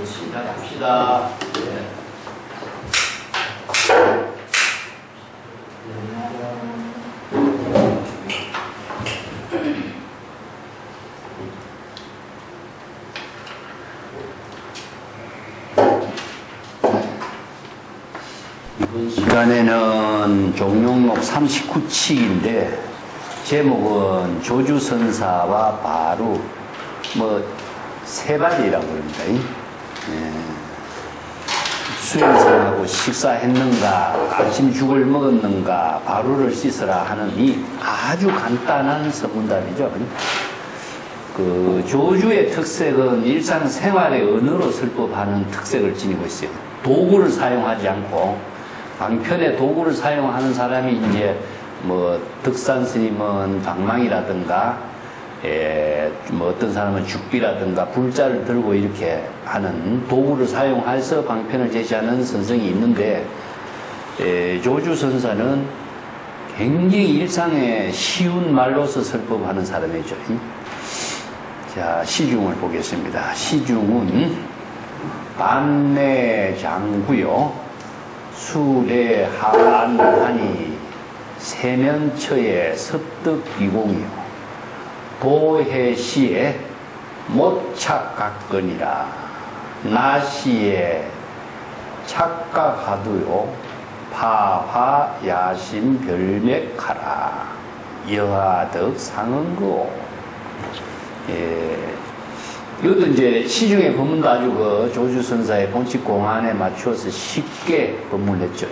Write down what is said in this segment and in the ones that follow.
시작합시다. 네. 이번 시간에는 종용록 39칙인데 제목은 조주선사와 바루 세발이라고 합니다. 수행성하고 식사했는가, 아침 죽을 먹었는가, 바루를 씻으라 하는 이 아주 간단한 서문답이죠. 그 조주의 특색은 일상생활의 언어로 설법하는 특색을 지니고 있어요. 도구를 사용하지 않고 방편의 도구를 사용하는 사람이 이제 덕산 스님은 방망이라든가 어떤 사람은 죽비라든가 불자를 들고 이렇게 하는 도구를 사용해서 방편을 제시하는 선성이 있는데 조주선사는 굉장히 일상에 쉬운 말로서 설법하는 사람이죠. 자, 시중을 보겠습니다. 시중은 반내장구요 수레 하안하니 세면처의 섭득비공이요 도해시에 못착각건이라 나시에 착각하두요 파화야심 별맥하라 여하덕 상은고. 이것도 이제 시중의 법문도 아주 그 조주선사의 본칙 공안에 맞추어서 쉽게 법문했죠.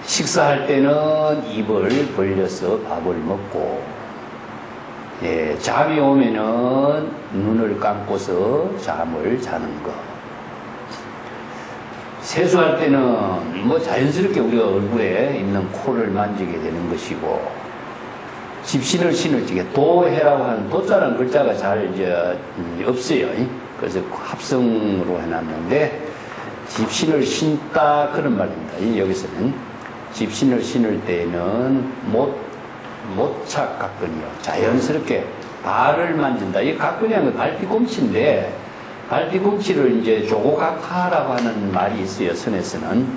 식사할 때는 입을 벌려서 밥을 먹고, 잠이 오면은 눈을 감고서 잠을 자는 것. 세수할 때는 자연스럽게 우리가 얼굴에 있는 코를 만지게 되는 것이고, 집신을 신을 적에 도해라고 하는 도자라는 글자가 잘 없어요. 그래서 합성으로 해놨는데 집신을 신다 그런 말입니다. 여기서는 집신을 신을 때에는 못착각근이요 자연스럽게 발을 만진다. 이 각근이라는 건 발뒤꿈치인데 발뒤꿈치를 이제 조고각하라고 하는 말이 있어요. 선에서는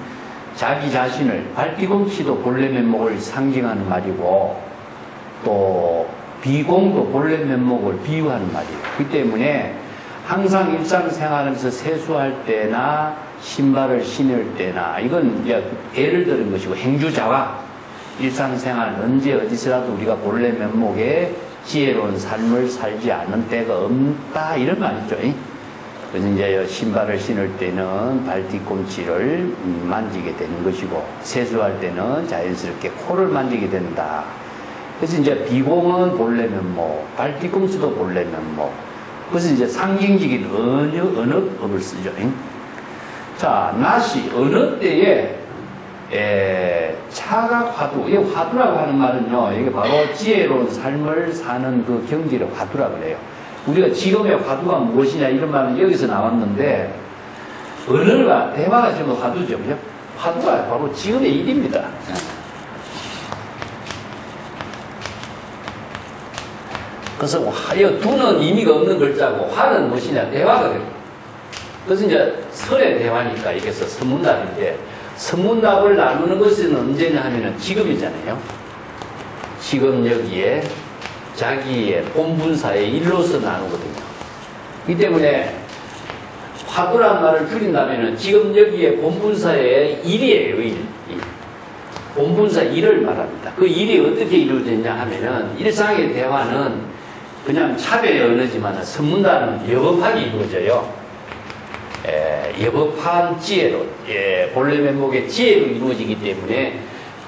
자기 자신을 발뒤꿈치도 본래 면목을 상징하는 말이고 또 비공도 본래 면목을 비유하는 말이에요. 그 때문에 항상 일상생활하면서 세수할 때나 신발을 신을 때나 이건 이제 예를 들은 것이고 행주자와 일상생활 언제 어디서라도 우리가 본래 면목에 지혜로운 삶을 살지 않는 때가 없다 이런 말이죠. 그래서 이제 신발을 신을 때는 발뒤꿈치를 만지게 되는 것이고 세수할 때는 자연스럽게 코를 만지게 된다. 그래서 이제 비공은 본래 면목, 발뒤꿈치도 본래 면목. 그래서 이제 상징적인 언어법을 쓰죠. 자, 나시, 어느 때에, 차각화두. 이 화두라고 하는 말은요, 이게 바로 지혜로운 삶을 사는 그 경지를 화두라고 그래요. 우리가 지금의 화두가 무엇이냐 이런 말은 여기서 나왔는데, 언어가, 대화가 지금 화두죠. 그죠? 화두가 바로 지금의 일입니다. 그래서 두는 의미가 없는 글자고 화는 무엇이냐 대화가 됩니다. 그래서 이제 설의 대화니까 이게 선문답인데 선문답을 나누는 것은 언제냐 하면은 지금이잖아요. 지금 여기에 자기의 본분사의 일로서 나누거든요. 이 때문에 화두란 말을 줄인다면은 지금 여기에 본분사의 일이에요. 일. 본분사 일을 말합니다. 그 일이 어떻게 이루어졌냐 하면은 일상의 대화는 그냥 차별의 언어지만 선문답은 여법하게 이루어져요. 여법한 지혜로, 본래 면목의 지혜로 이루어지기 때문에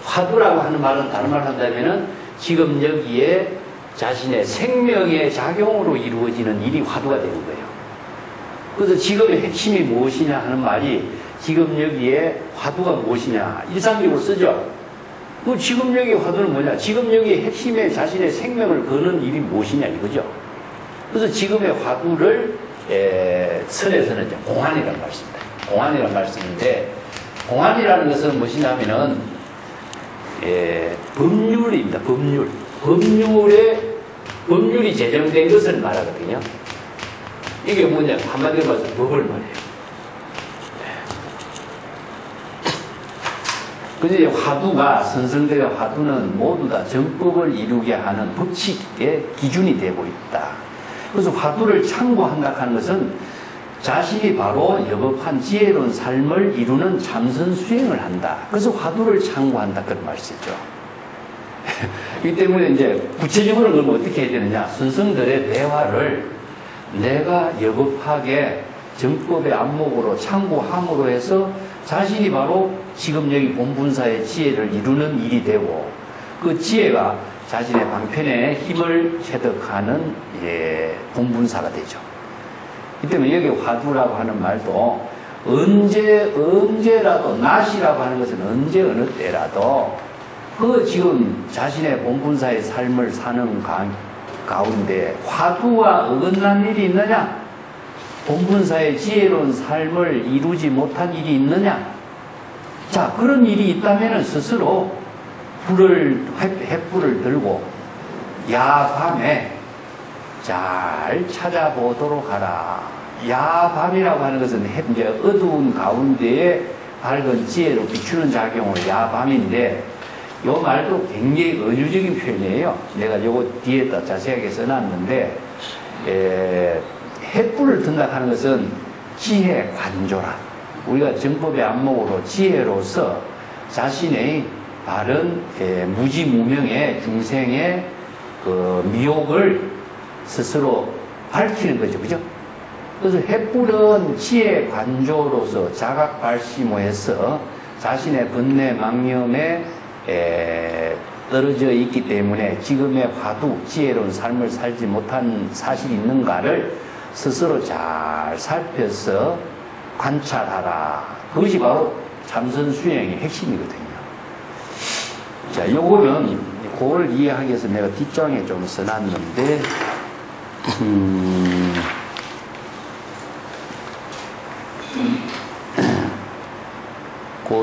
화두라고 하는 말은 다른 말을 한다면은 지금 여기에 자신의 생명의 작용으로 이루어지는 일이 화두가 되는 거예요. 그래서 지금의 핵심이 무엇이냐 하는 말이 지금 여기에 화두가 무엇이냐 일상적으로 쓰죠. 그 지금 여기 화두는 뭐냐? 지금 여기 핵심의 자신의 생명을 거는 일이 무엇이냐 이거죠. 그래서 지금의 화두를 선에서는 이제 공안이라는 말씀입니다. 공안이라는 말씀인데 공안이라는 것은 무엇이냐면은 법률입니다. 법률. 법률이 제정된 것을 말하거든요. 이게 뭐냐, 한마디로 말해서 법을 말해요. 그래서 화두가, 선성대의 화두는 모두 다 정법을 이루게 하는 법칙의 기준이 되고 있다. 그래서 화두를 창고한다 하는 것은 자신이 바로 여법한 지혜로운 삶을 이루는 참선 수행을 한다. 그래서 화두를 창고한다. 그런 말씀이죠. 이 때문에 이제 구체적으로 그럼 어떻게 해야 되느냐. 선성들의 대화를 내가 여법하게 정법의 안목으로 창고함으로 해서 자신이 바로 지금 여기 본분사의 지혜를 이루는 일이 되고 그 지혜가 자신의 방편의 힘을 체득하는 본분사가 되죠. 이 때문에 여기 화두라고 하는 말도 언제라도 낮이라고 하는 것은 언제 어느 때라도 그 지금 자신의 본분사의 삶을 사는 가운데 화두와 어긋난 일이 있느냐? 본분사의 지혜로운 삶을 이루지 못한 일이 있느냐? 자, 그런 일이 있다면 스스로 횃불을 들고 야밤에 잘 찾아보도록 하라. 야밤이라고 하는 것은 이제 어두운 가운데에 밝은 지혜로 비추는 작용을 야밤인데 이 말도 굉장히 은유적인 표현이에요. 내가 요거 뒤에다 자세하게 써놨는데 횃불을 든다 하는 것은 지혜 관조라. 우리가 정법의 안목으로 지혜로서 자신의 바른 무지무명의 중생의 그 미혹을 스스로 밝히는 거죠. 그죠? 그래서 횃불은 지혜 관조로서 자각 발심호해서 자신의 번뇌 망념에 떨어져 있기 때문에 지금의 화두, 지혜로운 삶을 살지 못한 사실이 있는가를 스스로 잘 살펴서 관찰하라. 그것이 바로 참선 수행의 핵심이거든요. 자, 요거는 그걸 이해하기 위해서 내가 뒷장에 좀 써놨는데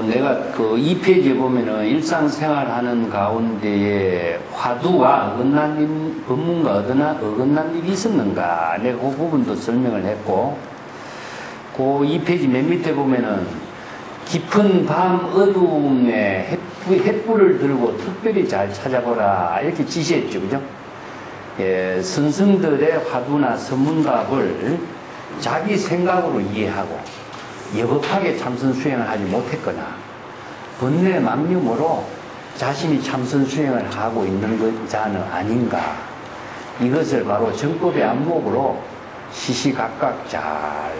내가 그 2페이지에 보면은 일상생활 하는 가운데에 화두와 어긋난 법문과 어긋난 일이 있었는가. 내가 그 부분도 설명을 했고, 그 2페이지 맨 밑에 보면은 깊은 밤 어두움에 횃불을 들고 특별히 잘 찾아보라. 이렇게 지시했죠. 그죠? 선성들의 화두나 선문답을 자기 생각으로 이해하고 여법하게 참선 수행을 하지 못했거나 번뇌 망념으로 자신이 참선 수행을 하고 있는 자는 아닌가. 이것을 바로 정법의 안목으로 시시각각 잘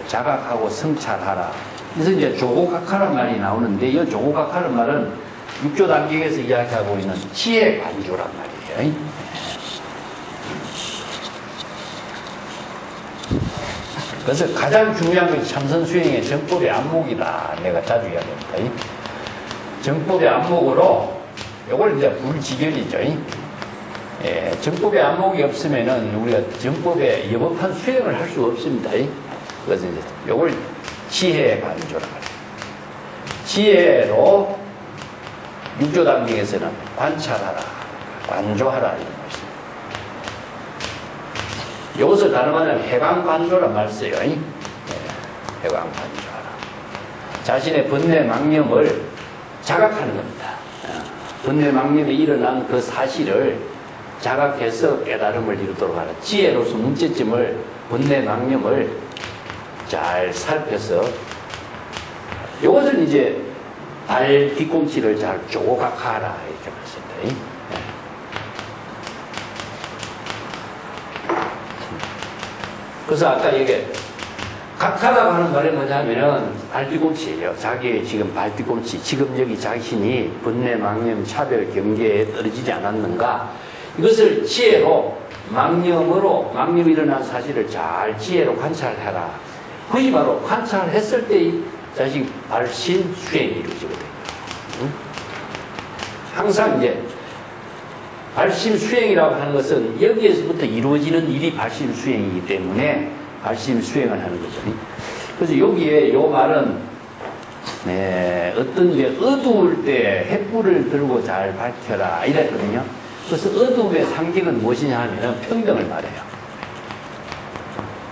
자각하고 성찰하라. 그래서 이제 조고각하란 말이 나오는데 이 조고각하란 말은 육조 단계에서 이야기하고 있는 지혜 관조란 말이에요. 그래서 가장 중요한 것이 참선 수행의 정법의 안목이다. 내가 자주 이야기합니다. 정법의 안목으로 이걸 이제 불지견이죠. 정법의 안목이 없으면은 우리가 정법의 여법한 수행을 할 수 없습니다. 그래서 이제 이걸 지혜 관조라 말이에요. 지혜로 육조 단계에서는 관찰하라, 관조하라 이런 말씀. 이것을 다른 말하면 해광관조란 말 써요. 해광관조하라. 자신의 번뇌 망념을 자각하는 겁니다. 번뇌 망념이 일어난 그 사실을 자각해서 깨달음을 이루도록 하라. 지혜로서 문제점을, 번뇌 망념을 잘 살펴서 이것을 이제 발 뒤꿈치를 잘 조각하라 이렇게 말씀입니다. 그래서 아까 얘기 각하라고 하는 말이 뭐냐면은 발뒤꿈치예요. 자기의 지금 발뒤꿈치, 지금 여기 자신이 번뇌, 망념, 차별, 경계에 떨어지지 않았는가, 이것을 지혜로 망념이 일어난 사실을 잘 지혜로 관찰해라. 그것이 바로 관찰했을 때 자식 발심 수행이 이루어지거든요. 항상 이제 발심 수행이라고 하는 것은 여기에서부터 이루어지는 일이 발심 수행이기 때문에 발심 수행을 하는 거죠. 그래서 여기에 요 말은 어떤 이제 어두울 때 횃불을 들고 잘 밝혀라 이랬거든요. 그래서 어두움의 상징은 무엇이냐 하면 평등을 말해요.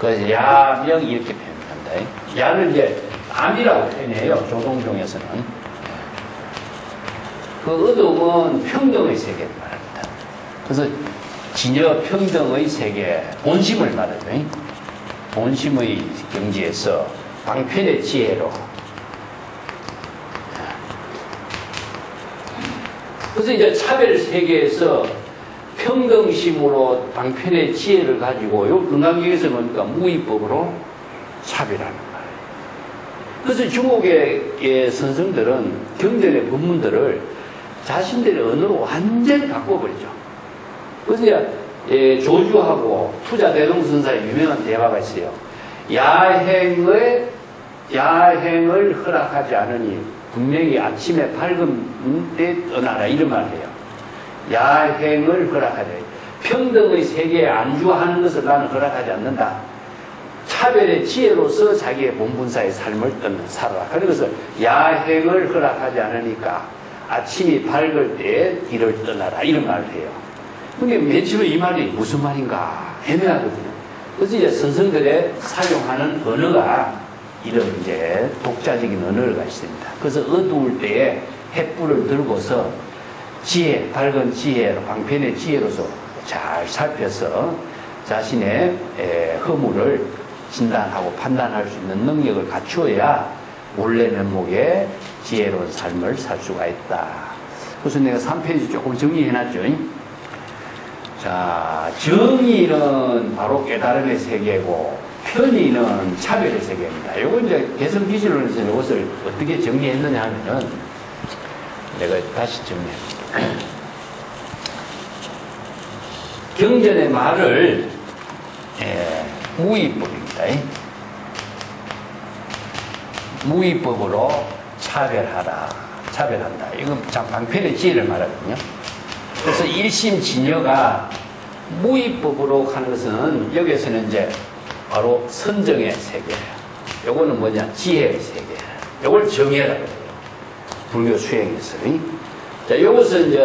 그래서 야명 이렇게 표현한다. 야를 이제 암이라고 표현해요. 조동종에서는. 그 어둠은 평등의 세계를 말합니다. 그래서 진여 평등의 세계, 본심을 말하죠. 본심의 경지에서 방편의 지혜로. 그래서 이제 차별 세계에서 평등심으로 방편의 지혜를 가지고 요 금강경에서 보니까 무위법으로 차별하는 거예요. 그래서 중국의 선생들은 경전의 법문들을 자신들의 언어로 완전히 바꿔버리죠. 그래서 이제 조주하고 투자대동선사의 유명한 대화가 있어요. 야행을 허락하지 않으니 분명히 아침에 밝은 때 떠나라 이런 말을 해요. 야행을 허락하지 않으니 평등의 세계에 안주하는 것을 나는 허락하지 않는다. 차별의 지혜로서 자기의 본분사의 삶을 살아라. 그래서 야행을 허락하지 않으니까 아침이 밝을 때에 길을 떠나라 이런 말을 해요. 근데 맨 처음에 이 말이 무슨 말인가 애매하거든요. 그래서 이제 선생들의 사용하는 언어가 이런 이제 독자적인 언어가 있습니다. 그래서 어두울 때에 횃불을 들고서 지혜, 밝은 지혜로, 방편의 지혜로서 잘 살펴서 자신의 허물을 진단하고 판단할 수 있는 능력을 갖추어야 원래 면목의 지혜로운 삶을 살 수가 있다. 그래서 내가 3페이지 조금 정리해놨죠. 자, 정의는 바로 깨달음의 세계고 편의는 차별의 세계입니다. 요거 이제 개성 기준론에서 이것을 어떻게 정리했느냐 하면은 내가 다시 정리합니다. 경전의 말을 무위법입니다. 무위법으로 차별한다. 이건 방편의 지혜를 말하거든요. 그래서 일심 진여가 무위법으로 하는 것은 여기에서는 이제 바로 선정의 세계. 요거는 뭐냐? 지혜의 세계. 요걸 정의라고 해요. 불교 수행에서. 자, 요것은 이제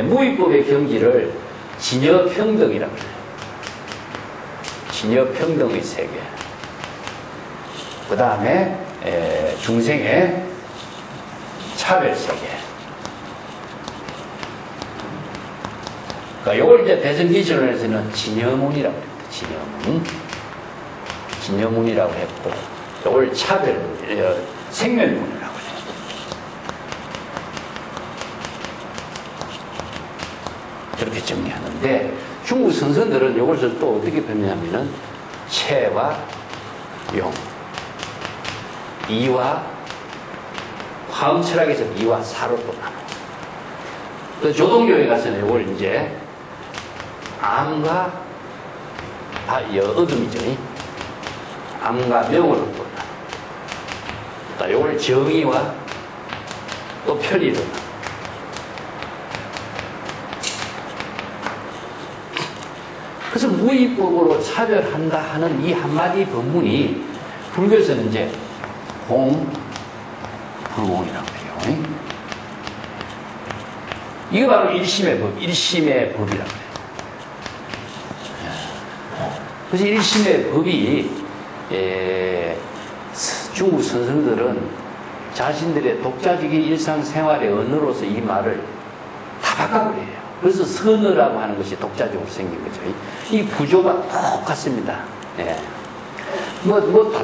무위법의 경지를 진여평등이라고 해요. 진여평등의 세계. 그 다음에 중생의 차별세계. 그러니까 요걸 이제 대승기준론에서는 진여문이라고 합니다. 진여문이라고 했고, 요걸 생멸문이라고 해요. 그렇게 정리하는데, 중국 선선들은 요것을 또 어떻게 표현하냐면은, 체와 용, 이와, 화엄철학에서 이와 사로 또 나눠. 그 조동교에 가서는 이걸 이제 암과 어둠이죠. 암과 명으로 또 나눠. 이걸 정의와 또 편의로 나눠. 그래서 무위법으로 차별한다 하는 이 한마디 법문이 불교에서는 이제 불공이라고 해요. 이거 바로 일심의 법이라고 해요. 그래서 일심의 법이 중국 선생들은 자신들의 독자적인 일상생활의 언어로서 이 말을 다 바꿔버려요. 그래서 선어라고 하는 것이 독자적으로 생긴 거죠. 이 구조가 똑같습니다.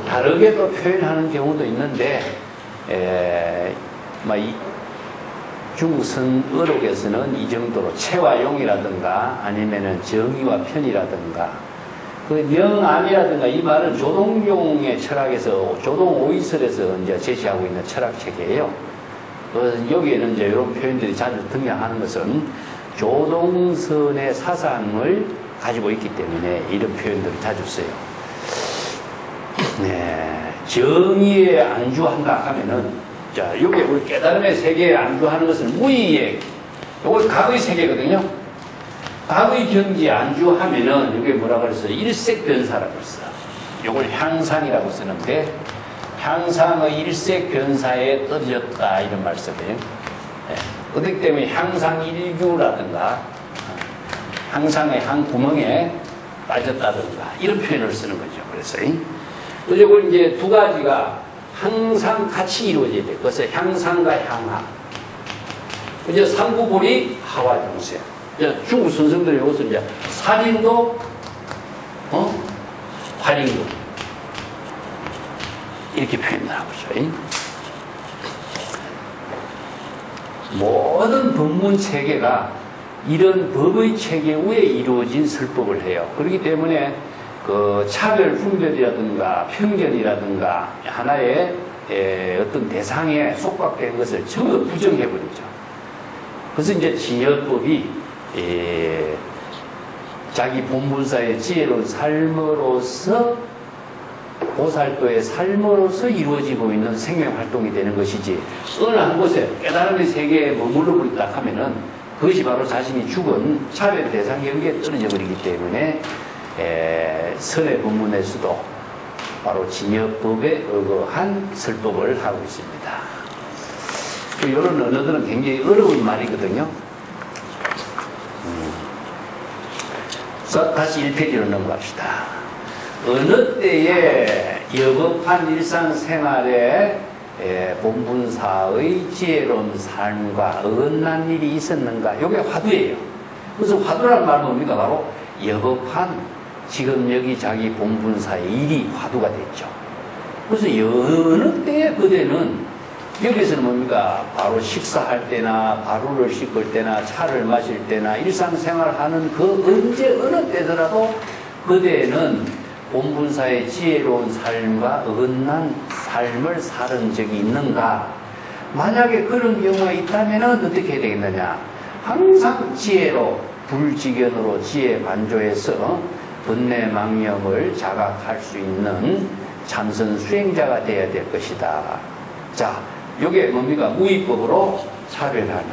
다르게도 표현하는 경우도 있는데, 중국 선어록에서는 이 정도로 체와 용이라든가 아니면은 정의와 편이라든가 그 명암이라든가 이 말은 조동종의 철학에서 조동 오이설에서 이제 제시하고 있는 철학 체계예요. 그래서 여기에는 이제 이런 표현들이 자주 등장하는 것은 조동선의 사상을 가지고 있기 때문에 이런 표현들을 자주 써요. 정의에 안주한다 하면은, 자, 여기 우리 깨달음의 세계에 안주하는 것은 무의의, 이걸 과거의 세계거든요. 과거의 경지에 안주하면은, 여기 뭐라고 그랬어요? 일색변사라고 했어. 이걸 향상이라고 쓰는데, 향상의 일색변사에 떨어졌다, 이런 말씀이에요. 그렇기 때문에 향상일규라든가, 향상의 한 구멍에 빠졌다든가 이런 표현을 쓰는 거죠. 그래서 그리고 이제 두 가지가 항상 같이 이루어져야 돼. 그래서 향상과 향하. 이제 상구불이 하와 정세. 중국 선생들이 이것을 이제 살인도, 활인도 이렇게 표현을 하고 있어요. 모든 법문 체계가 이런 법의 체계 위에 이루어진 설법을 해요. 그렇기 때문에 그 차별, 분별이라든가 편견이라든가 하나의 어떤 대상에 속박된 것을 전부 부정해버리죠. 그래서 이제 진여법이 자기 본분사의 지혜로운 삶으로서 보살도의 삶으로서 이루어지고 있는 생명활동이 되는 것이지 어느 한 곳에 깨달음의 세계에 머물러 버린다 하면은 그것이 바로 자신이 죽은 차별 대상 경계에 떨어져 버리기 때문에 선의 본문에서도 바로 진여법에 의거한 설법을 하고 있습니다. 이런 언어들은 굉장히 어려운 말이거든요. 다시 1페이지로 넘어갑시다. 어느 때에 여법한 일상생활에 본분사의 지혜로운 삶과 어긋난 일이 있었는가? 이게 화두예요. 그래서 화두라는 말은 뭡니까? 바로 여법한 지금 여기 자기 본분사의 일이 화두가 됐죠. 그래서 어느 때에 그대는 여기서는 뭡니까? 바로 식사할 때나 바루를 씻을 때나 차를 마실 때나 일상생활하는 그 언제 어느 때더라도 그대는 본분사의 지혜로운 삶과 어긋난 삶을 살은 적이 있는가? 만약에 그런 경우가 있다면 어떻게 해야 되겠느냐? 항상 지혜로 불지견으로 지혜 반조해서 번뇌망념을 자각할 수 있는 참선 수행자가 되어야 될 것이다. 자, 이게 뭡니까? 무위법으로 차별하는,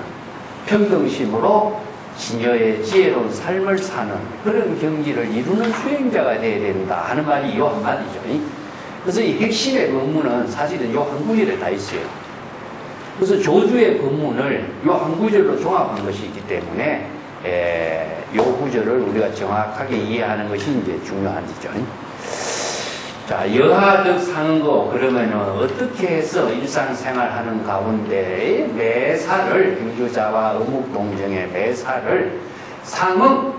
평등심으로 진여의 지혜로운 삶을 사는 그런 경지를 이루는 수행자가 되어야 된다 하는 말이 이 한마디죠. 그래서 이 핵심의 법문은 사실은 이 한 구절에 다 있어요. 그래서 조주의 법문을 이 한 구절로 종합한 것이 있기 때문에 이 구절을 우리가 정확하게 이해하는 것이 이제 중요한지죠. 자, 여하적 상거, 그러면은 어떻게 해서 일상생활 하는 가운데 매사를, 행주자와 의묵동정의 매사를 상응,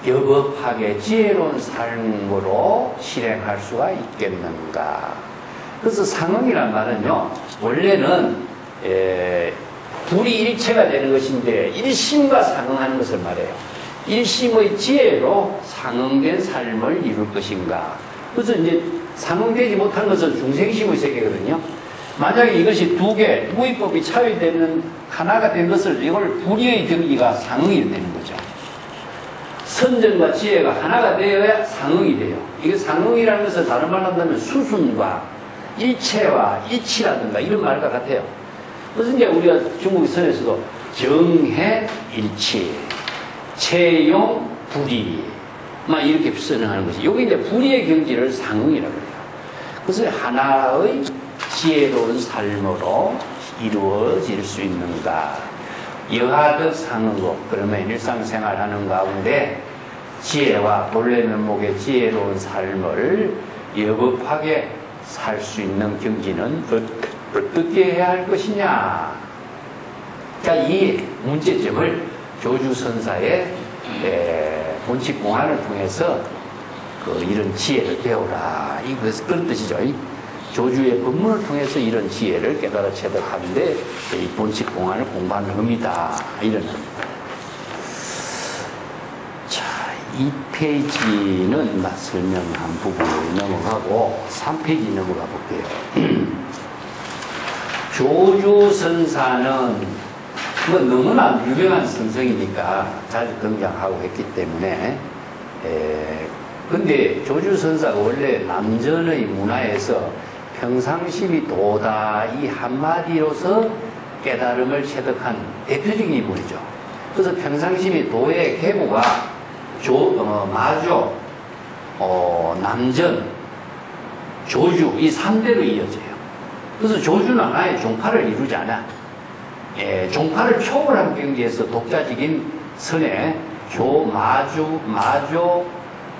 여법하게 지혜로운 삶으로 실행할 수가 있겠는가. 그래서 상응이란 말은요, 원래는, 불이 일체가 되는 것인데, 일심과 상응하는 것을 말해요. 일심의 지혜로 상응된 삶을 이룰 것인가. 그래서 이제 상응되지 못한 것은 중생심의 세계거든요. 만약에 이것이 두 개, 무위법이 차이되는 하나가 된 것을 이걸 불의의 경기가 상응이 되는 거죠. 선정과 지혜가 하나가 되어야 상응이 돼요. 이게 상응이라는 것은 다른 말로 한다면 수순과 일체와 일치라든가 이런 말과 같아요. 그래서 이제 우리가 중국 선에서도 정해 일치, 채용 불의, 막 이렇게 설명하는 것이, 여기 이제 불의의 경지를 상응이라고 해요. 그래서 하나의 지혜로운 삶으로 이루어질 수 있는가. 여하적 상응고, 그러면 일상생활 하는 가운데 지혜와 본래 면목의 지혜로운 삶을 여법하게 살 수 있는 경지는 어떻게 해야 할 것이냐. 그러니까 이 문제점을 조주선사의 본칙공안을 통해서 이런 지혜를 배우라. 이것은 그런 뜻이죠. 조주의 법문을 통해서 이런 지혜를 깨달아 체득하는데 이 본칙공안을 공부하는 겁니다. 이런 겁니다. 자, 2페이지는 설명한 부분을 넘어가고 3페이지 넘어가 볼게요. 조주선사는 뭐 너무나 유명한 선생이니까 자주 등장하고 했기 때문에 근데 조주선사가 원래 남전의 문화에서 평상심이 도다 이 한마디로서 깨달음을 체득한 대표적인 인물이죠. 그래서 평상심이 도의 계보가 마조, 남전, 조주 이 3대로 이어져요. 그래서 조주는 하나의 종파를 이루지 않아. 종파를 초월한 경지에서 독자적인 선에 마조,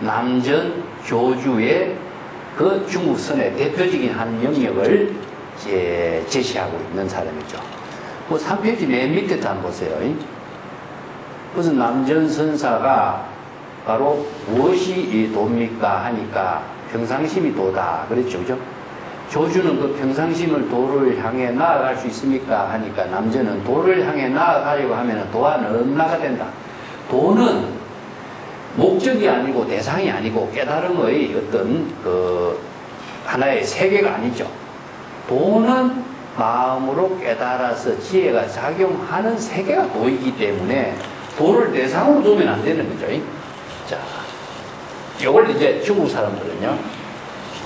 남전, 조주의 그 중국선의 대표적인 한 영역을 제시하고 있는 사람이죠. 뭐 3페이지 맨 밑에도 한번 보세요. 그래서 남전선사가 바로 무엇이 이 도입니까 하니까 평상심이 도다 그랬죠, 그죠? 조주는 그 평상심을 도를 향해 나아갈 수 있습니까 하니까 남전은 도를 향해 나아가려고 하면 도와 넘나가 된다. 도는 목적이 아니고 대상이 아니고 깨달음의 어떤 그 하나의 세계가 아니죠. 도는 마음으로 깨달아서 지혜가 작용하는 세계가 도이기 때문에 도를 대상으로 두면 안 되는 거죠. 자, 이걸 이제 중국 사람들은요,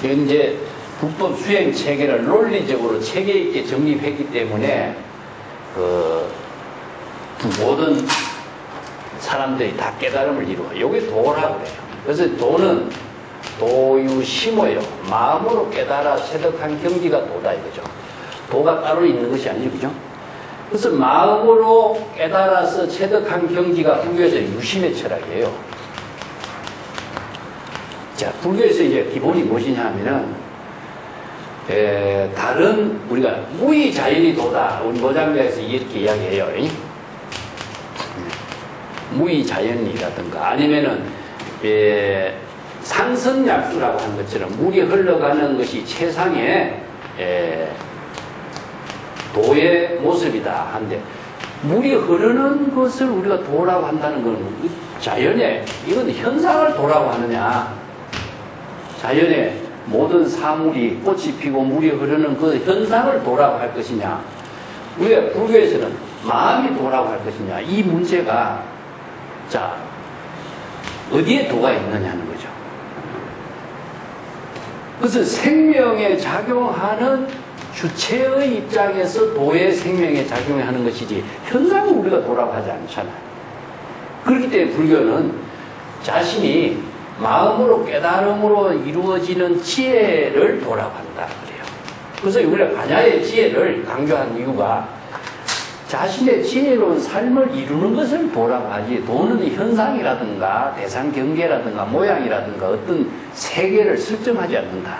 이제 불법 수행 체계를 논리적으로 체계 있게 정립했기 때문에 그 모든 사람들이 다 깨달음을 이루어요. 이게 도라고 그래요. 그래서 도는 도유심어요. 마음으로 깨달아 체득한 경지가 도다 이거죠. 도가 따로 있는 것이 아니죠, 그죠? 그래서 마음으로 깨달아서 체득한 경지가 불교에서 유심의 철학이에요. 자, 불교에서 이제 기본이 무엇이냐 하면은 다른 우리가 무의자연이 도다. 우리 모장자에서 이렇게 이야기해요. 무의자연이라든가 아니면은 상선약수라고 하는 것처럼 물이 흘러가는 것이 최상의 도의 모습이다 한데, 물이 흐르는 것을 우리가 도라고 한다는 건 자연의 이건 현상을 도라고 하느냐, 자연의 모든 사물이 꽃이 피고 물이 흐르는 그 현상을 도라고 할 것이냐, 우리가 불교에서는 마음이 도라고 할 것이냐, 이 문제가 자 어디에 도가 있느냐 하는 거죠. 그래서 생명에 작용하는 주체의 입장에서 도의 생명에 작용하는 것이지 현상을 우리가 도라고 하지 않잖아요. 그렇기 때문에 불교는 자신이 마음으로 깨달음으로 이루어지는 지혜를 도라고 한다 그래요. 그래서 우리가 반야의 지혜를 강조한 이유가 자신의 지혜로운 삶을 이루는 것을 도라고 하지, 도는 현상이라든가 대상 경계라든가 모양이라든가 어떤 세계를 설정하지 않는다.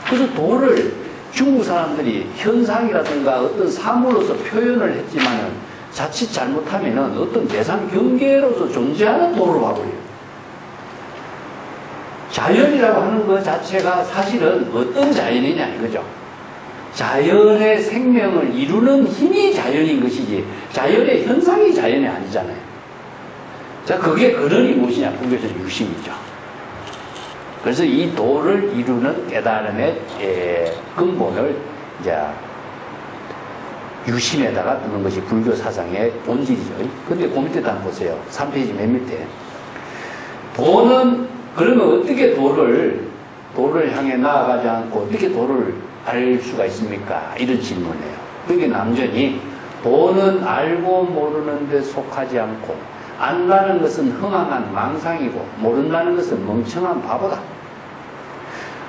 그래서 도를 중국 사람들이 현상이라든가 어떤 사물로서 표현을 했지만은 자칫 잘못하면은 어떤 대상 경계로서 존재하는 도를 봐버려요. 자연이라고 하는 것 자체가 사실은 어떤 자연이냐 이거죠. 자연의 생명을 이루는 힘이 자연인 것이지 자연의 현상이 자연이 아니잖아요. 자, 그게 근원이 무엇이냐? 불교에서 유심이죠. 그래서 이 도를 이루는 깨달음의 근본을 이제 유심에다가 두는 것이 불교 사상의 본질이죠. 근데 그 밑에도 한번 보세요. 3페이지 맨 밑에. 도는 그러면 어떻게 도를 향해 나아가지 않고 어떻게 도를 알 수가 있습니까? 이런 질문이에요. 그게 남전이 도는 알고 모르는 데 속하지 않고 안다는 것은 흥황한 망상이고 모른다는 것은 멍청한 바보다.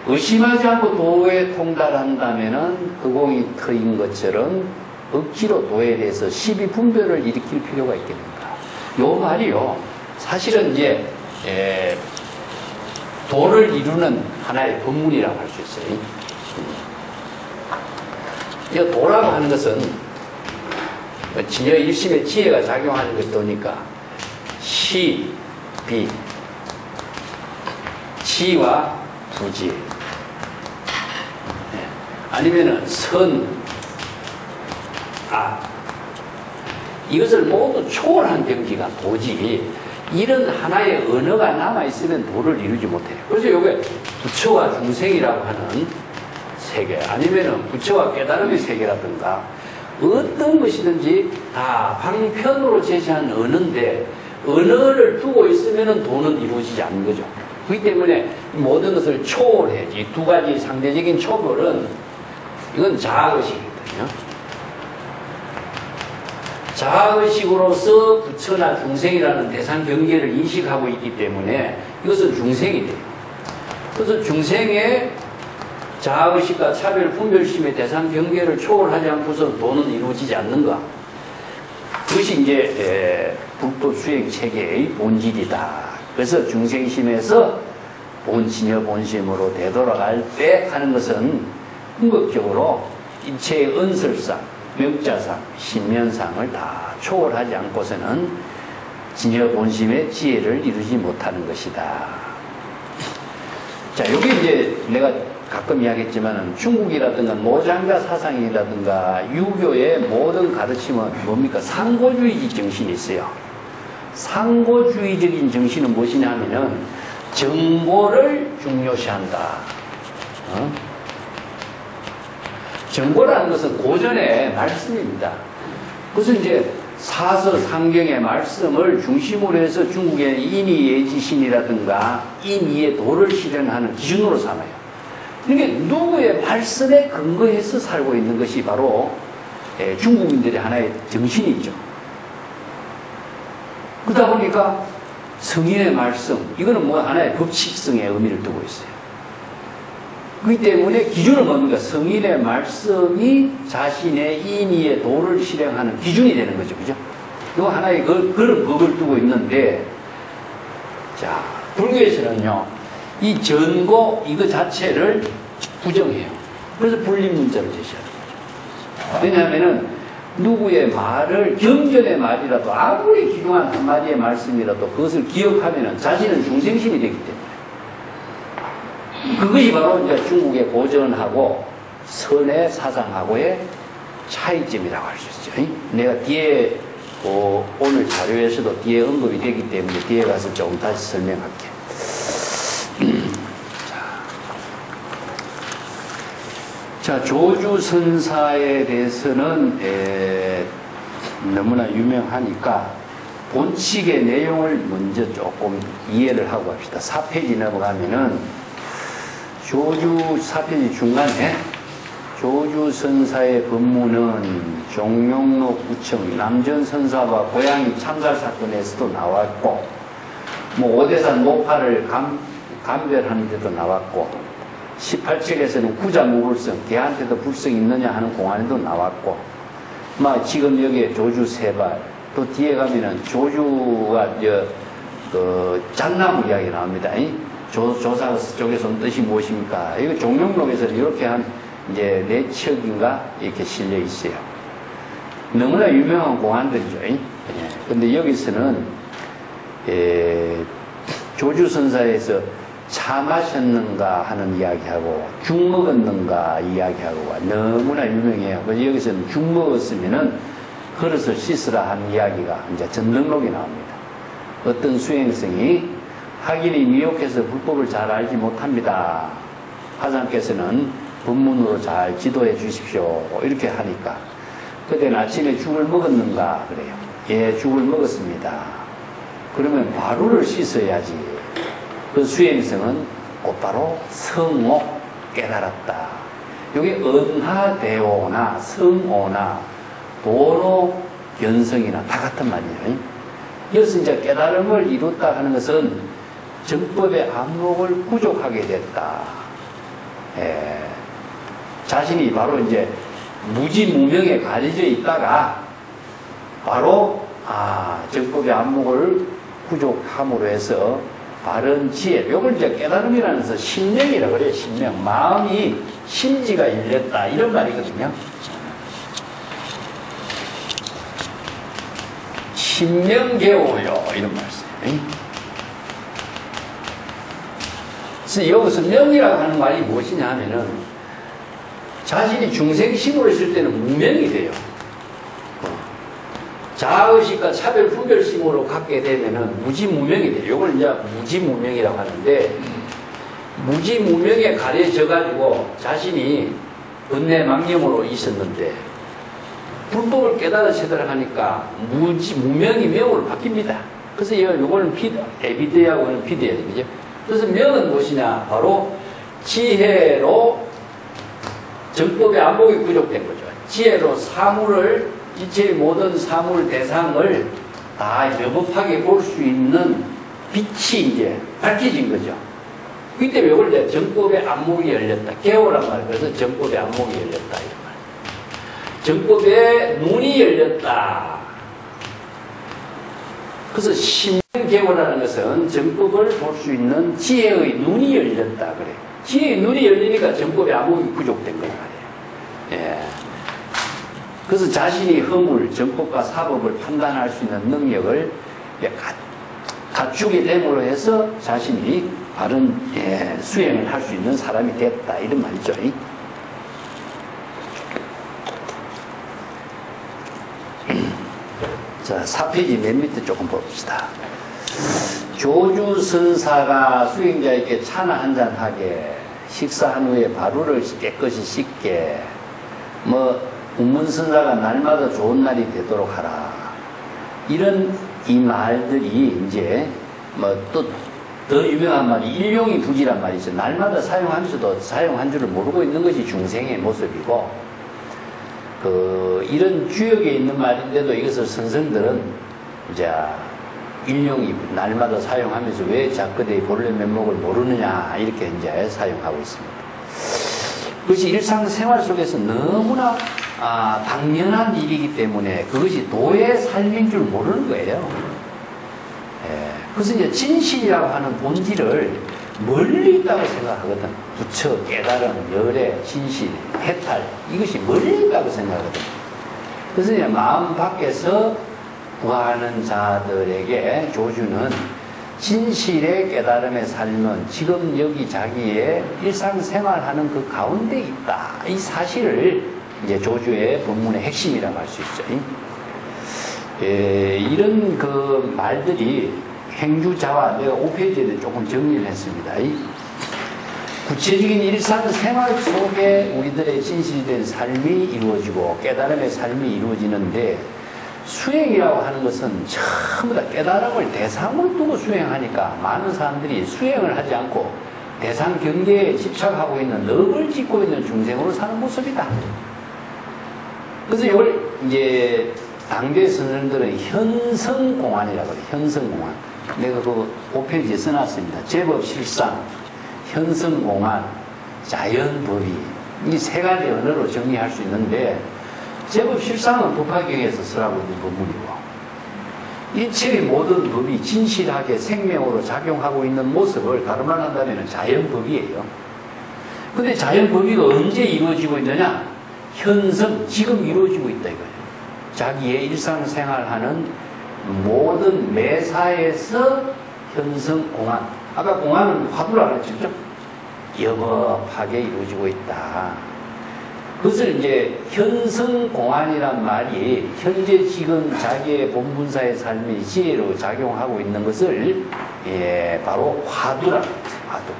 의심하지 않고 도에 통달한다면은 흑공이 트인 것처럼 억지로 도에 대해서 시비 분별을 일으킬 필요가 있겠는가. 요 말이요. 사실은 이제 도를 이루는 하나의 법문이라고 할 수 있어요. 이 도라고 하는 것은 진여 일심의 지혜가 작용하는 것이 도니까 시, 비, 지와 부지, 아니면은 선, 악, 이것을 모두 초월한 경지가 도지, 이런 하나의 언어가 남아있으면 도를 이루지 못해요. 그래서 이게 부처와 중생이라고 하는 세계, 아니면은 부처와 깨달음의 세계라든가 어떤 것이든지 다 방편으로 제시한 언어인데 언어를 두고 있으면 도는 이루어지지 않는 거죠. 그렇기 때문에 모든 것을 초월해야지. 두 가지 상대적인 초월은 이건 자아의식이거든요. 자아의식으로서 부처나 중생이라는 대상 경계를 인식하고 있기 때문에 이것은 중생이 돼요. 그래서 중생의 자아의식과 차별 분별심의 대상 경계를 초월하지 않고서 도는 이루어지지 않는가. 그것이 이제 불법 수행 체계의 본질이다. 그래서 중생심에서 본심여 본심으로 되돌아갈 때 하는 것은 궁극적으로 일체의 은설상, 명자상, 신면상을 다 초월하지 않고서는 진여 본심의 지혜를 이루지 못하는 것이다. 자, 여기 이제 내가 가끔 이야기했지만 중국이라든가 노장자 사상이라든가 유교의 모든 가르침은 뭡니까? 상고주의 정신이 있어요. 상고주의적인 정신은 무엇이냐 하면은 정보를 중요시한다. 정보라는 것은 고전의 말씀입니다. 그것은 이제 사서 상경의 말씀을 중심으로 해서 중국의 인이예지신이라든가 인이의 도를 실현하는 기준으로 삼아요. 그러니까 누구의 말씀에 근거해서 살고 있는 것이 바로 중국인들의 하나의 정신이죠. 그러다 보니까 성인의 말씀, 이거는 뭐 하나의 법칙성의 의미를 두고 있어요. 그렇기 때문에 기준은 뭡니까? 성인의 말씀이 자신의 인의의 도를 실행하는 기준이 되는 거죠. 그죠? 이거 하나의 그런 법을 두고 있는데, 자, 불교에서는요, 이 전고, 이거 자체를 부정해요. 그래서 분립문자를 제시하는 거죠. 왜냐하면은, 누구의 말을, 경전의 말이라도, 아무리 귀중한 한마디의 말씀이라도 그것을 기억하면은 자신은 중생심이 되기 때문에. 그것이 바로 이제 중국의 고전하고 선의 사상하고의 차이점이라고 할 수 있죠. 내가 뒤에, 오늘 자료에서도 뒤에 언급이 되기 때문에 뒤에 가서 조금 다시 설명할게. 자, 조주선사에 대해서는 너무나 유명하니까 본칙의 내용을 먼저 조금 이해를 하고 합시다. 4페이지 넘어가면은 조주 4페이지 중간에 조주선사의 법문은 종룡로 구청 남전선사와 고양이 참살 사건에서도 나왔고, 뭐 오대산 노파를 감별하는 데도 나왔고, 18책에서는 구자무불성, 개한테도 불성이 있느냐 하는 공안에도 나왔고, 지금 여기에 조주 세발, 또 뒤에 가면은 조주가 잣나무 이야기 나옵니다. 조사 쪽에서 온 뜻이 무엇입니까? 이거 종룡록에서는 이렇게 한 이제 4척인가 이렇게 실려 있어요. 너무나 유명한 공안들이죠. 근데 여기서는 조주선사에서 차 마셨는가 하는 이야기하고 죽 먹었는가 이야기하고가 너무나 유명해요. 그래서 여기서는 죽 먹었으면은 그릇을 씻으라 하는 이야기가 이제 전등록에 나옵니다. 어떤 수행성이 학인이 미혹해서 불법을 잘 알지 못합니다. 화상께서는 법문으로 잘 지도해 주십시오. 이렇게 하니까 그때는 아침에 죽을 먹었는가 그래요. 예, 죽을 먹었습니다. 그러면 바로를 씻어야지. 그 수행성은 곧바로 성오, 깨달았다. 여기 은하대오나 성오나 도로 견성이나 다 같은 말이에요. 여기서 이제 깨달음을 이뤘다 하는 것은 정법의 안목을 부족하게 됐다. 자신이 바로 이제 무지무명에 가려져 있다가 바로 정법의 안목을 부족함으로 해서 바른 지혜, 요걸 이제 깨달음이라는 것은 심령이라고 그래요. 심령. 마음이 심지가 열렸다. 이런 말이거든요. 심령개오요. 이런 말씀. 그래서 여기서 명이라고 하는 말이 무엇이냐 하면은 자신이 중생심으로 있을 때는 무명이 돼요. 자의식과 차별 분별심으로 갖게 되면은 무지무명이 돼요. 이걸 이제 무지무명이라고 하는데, 무지무명에 가려져가지고 자신이 번뇌망념으로 있었는데, 불법을 깨달아 제대로 하니까 무명이 명으로 바뀝니다. 그래서 이거는 에비드하고는 피드예요. 그죠? 그래서 명은 무엇이냐? 바로 지혜로 정법의 안목이 부족된 거죠. 지혜로 사물을 이체의 모든 사물 대상을 다 명확하게 볼 수 있는 빛이 이제 밝혀진 거죠. 그렇기 때문에 이걸 이제 정법의 안목이 열렸다. 개오란 말. 그래서 정법의 안목이 열렸다. 이런 말. 정법의 눈이 열렸다. 그래서 심령개고라는 것은 정법을 볼 수 있는 지혜의 눈이 열렸다 그래. 지혜의 눈이 열리니까 정법의 암흑이 부족된 거란 말이에요. 예. 그래서 자신이 허물, 정법과 사법을 판단할 수 있는 능력을 갖추게 됨으로 해서 자신이 바른 수행을 할 수 있는 사람이 됐다 이런 말이죠. 자, 4페이지 맨 밑에 조금 봅시다. 조주선사가 수행자에게 차나 한잔하게, 식사한 후에 바루를 깨끗이 씻게, 운문선사가 날마다 좋은 날이 되도록 하라. 이런 이 말들이 이제 또 더 유명한 말이 일용이 부지란 말이죠. 날마다 사용한 줄을 모르고 있는 것이 중생의 모습이고, 이런 주역에 있는 말인데도 이것을 선생들은 이제 일용이 날마다 사용하면서 왜 작거대의 본래 면목을 모르느냐 이렇게 이제 사용하고 있습니다. 그것이 일상생활 속에서 너무나 당연한 일이기 때문에 그것이 도의 삶인 줄 모르는 거예요. 그래서 이제 진실이라고 하는 본질을 멀리 있다고 생각하거든. 부처, 깨달음, 열애, 진실, 해탈 이것이 멀리 있다고 생각하거든. 그래서 이제 마음 밖에서 구하는 자들에게 조주는 진실의 깨달음의 삶은 지금 여기 자기의 일상생활하는 그 가운데 있다. 이 사실을 이제 조주의 본문의 핵심이라고 할 수 있죠. 이런 그 말들이 행주자와 내가 5페이지에 조금 정리를 했습니다. 구체적인 일상생활 속에 우리들의 진실된 삶이 이루어지고 깨달음의 삶이 이루어지는데 수행이라고 하는 것은 전부 다 깨달음을 대상으로 두고 수행하니까 많은 사람들이 수행을 하지 않고 대상 경계에 집착하고 있는 넋을 짓고 있는 중생으로 사는 모습이다. 그래서 이걸 이제 당대 선생들은 현성공안이라고 해요. 현성공안. 내가 그 5페이지에 써놨습니다. 제법실상, 현성공안, 자연법의 이 세 가지 언어로 정리할 수 있는데 제법실상은 법화경에서 쓰라고 있는 법문이고 일체의 모든 법이 진실하게 생명으로 작용하고 있는 모습을 다름 안 한다면 자연법이에요. 근데 자연법의가 언제 이루어지고 있느냐? 현성, 지금 이루어지고 있다 이거예요. 자기의 일상생활하는 모든 매사에서 현성공안, 아까 공안은 화두라고 했죠. 여법하게 이루어지고 있다. 그것을 이제 현성공안이란 말이 현재 지금 자기의 본분사의 삶의 지혜로 작용하고 있는 것을 바로 화두라고 합니다. 화두.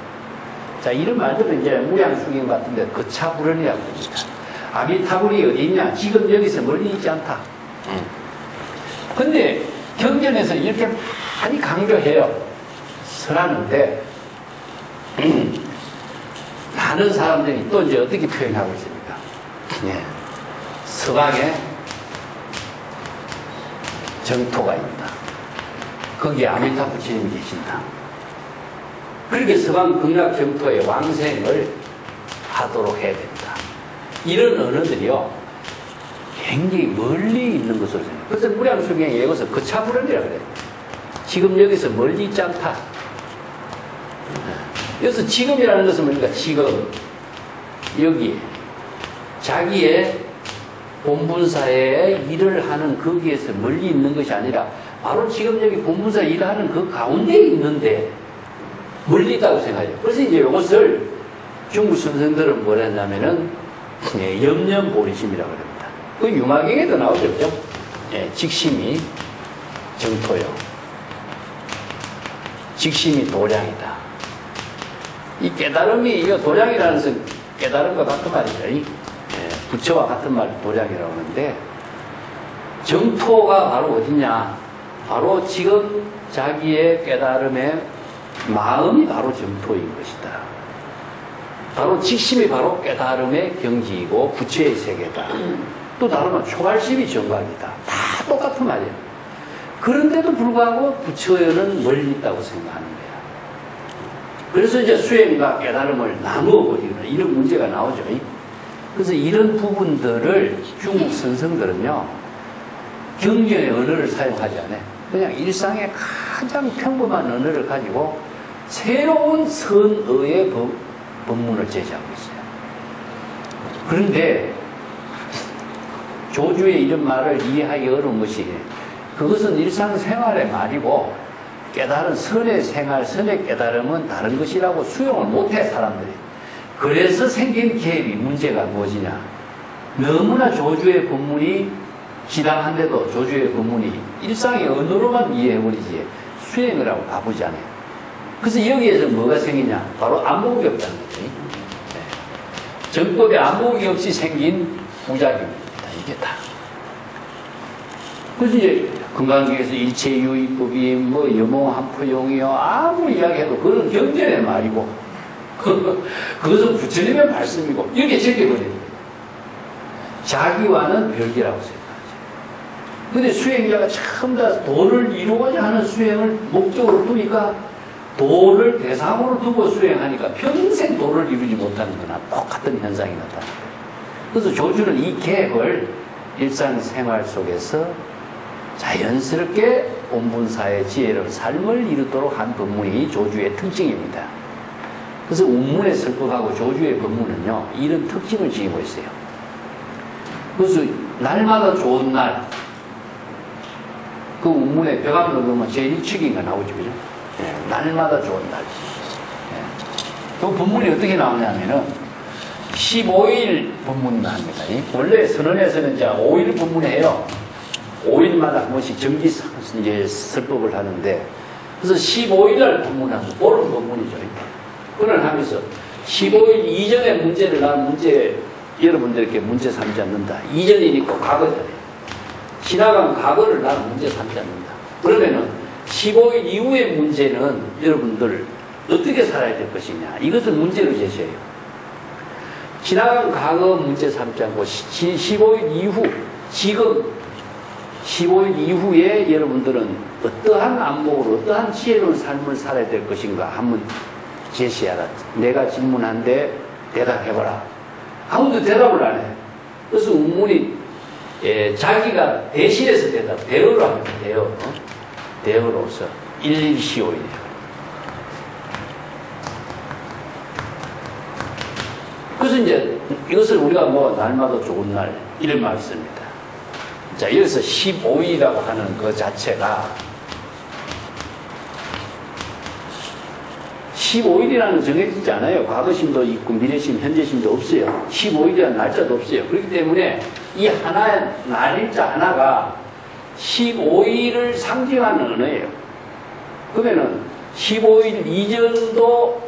자, 이런 말들은 이제 무량수경 같은데 거차불언이라고 합니다. 아미타불이 어디 있냐? 지금 여기서 멀리 있지 않다. 근데 경전에서 이렇게 많이 강조해요. 설하는데 많은 사람들이 또 이제 어떻게 표현하고 있습니까? 서방에 정토가 있다. 거기에 아미타 부처님이 계신다. 그렇게 서방 극락 정토의 왕생을 하도록 해야 된다. 이런 언어들이요 굉장히 멀리 있는 것으로 생각해요. 그래서 무량수경에 여기서 거차불언이라고 그래요. 지금 여기서 멀리 있지 않다. 여기서 지금이라는 것은 뭡니까? 지금 여기 자기의 본분사에 일을 하는 거기에서 멀리 있는 것이 아니라 바로 지금 여기 본분사 일을 하는 그 가운데 있는데 멀리 있다고 생각해요. 그래서 이제 이것을 중국 선생들은 뭐라 했냐면은 염념보리심이라고 합니다. 그 융화경에도 나오죠, 그죠? 직심이 정토요. 직심이 도량이다. 이 깨달음이, 이거 도량이라는 것은 깨달음과 같은 말이죠. 부처와 같은 말 도량이라고 하는데, 정토가 바로 어디냐? 바로 지금 자기의 깨달음의 마음이 바로 정토인 것이다. 바로 직심이 바로 깨달음의 경지이고 부처의 세계다. 또 다르면 초발심이 정각이다. 다 똑같은 말이에요. 그런데도 불구하고 부처는 멀리 있다고 생각하는 거예요. 그래서 이제 수행과 깨달음을 나누어 버리는 이런 문제가 나오죠. 그래서 이런 부분들을 중국 선생들은요 경전의 언어를 사용하지 않아요. 그냥 일상의 가장 평범한 언어를 가지고 새로운 선어의 법문을 제시하고 있어요. 그런데 조주의 이런 말을 이해하기 어려운 것이 그것은 일상생활의 말이고 깨달은 선의 생활, 선의 깨달음은 다른 것이라고 수용을 못해 사람들이. 그래서 생긴 갭이 문제가 무엇이냐. 너무나 조주의 법문이 지당한데도 조주의 법문이 일상의 언어로만 이해해버리지 수행을 하고 가보지 않아요. 그래서 여기에서 뭐가 생기냐. 바로 안목이 없다는 거죠. 네. 정법에 안목이 없이 생긴 부작용입니다. 이게 다. 그래서 이제 건강계에서 일체유의법이 뭐 여몽한포용이요 아무 이야기해도 그건 경전의 말이고 그것은 부처님의 말씀이고 이렇게 적혀버려요. 자기와는 별개라고 생각하죠. 근데 수행자가 처음 다 도를 이루고자 하는 수행을 목적으로 두니까 도를 대상으로 두고 수행하니까 평생 도를 이루지 못하는 거나 똑같은 현상이 나타나요. 그래서 조주는 이 갭을 일상생활 속에서 자연스럽게 온분사의 지혜로운 삶을 이루도록 한 법문이 조주의 특징입니다. 그래서 운문의 설법하고 조주의 법문은요 이런 특징을 지니고 있어요. 그래서 날마다 좋은 날, 그 운문의 벽암로 보면 제1축인가 나오죠, 그죠? 네, 날마다 좋은 날. 네. 그 법문이 어떻게 나오냐면은 15일 법문을 합니다. 원래 선언에서는 이제 5일 법문해요. 5일마다 한 번씩 정기 이제 설법을 하는데, 그래서 15일날 법문하고 보름 법문이죠. 그걸 하면서 15일 이전의 문제를 난 문제 여러분들께 문제 삼지 않는다. 이전이니까 과거잖아요. 지나간 과거를 나는 문제 삼지 않는다. 그러면은 15일 이후의 문제는 여러분들 어떻게 살아야 될 것이냐. 이것을 문제로 제시해요. 지나간 과거 문제 삼지 않고 15일 이후, 지금 15일 이후에 여러분들은 어떠한 안목으로 어떠한 지혜로운 삶을 살아야 될 것인가 한번 제시하라. 내가 질문한데 대답해봐라. 아무도 대답을 안 해. 그래서 운문이 자기가 대신해서 대어로 합니다. 대어. 대어로서 일일시오이네요. 그래서 이제 이것을 우리가 뭐 날마다 좋은 날 이런 말을 씁니다. 자, 여기서 15일이라고 하는 그 자체가 15일이라는 정해지지 않아요. 과거심도 있고 미래심, 현재심도 없어요. 15일이라는 날짜도 없어요. 그렇기 때문에 이 하나의 날일자 하나가 15일을 상징하는 언어예요. 그러면은 15일 이전도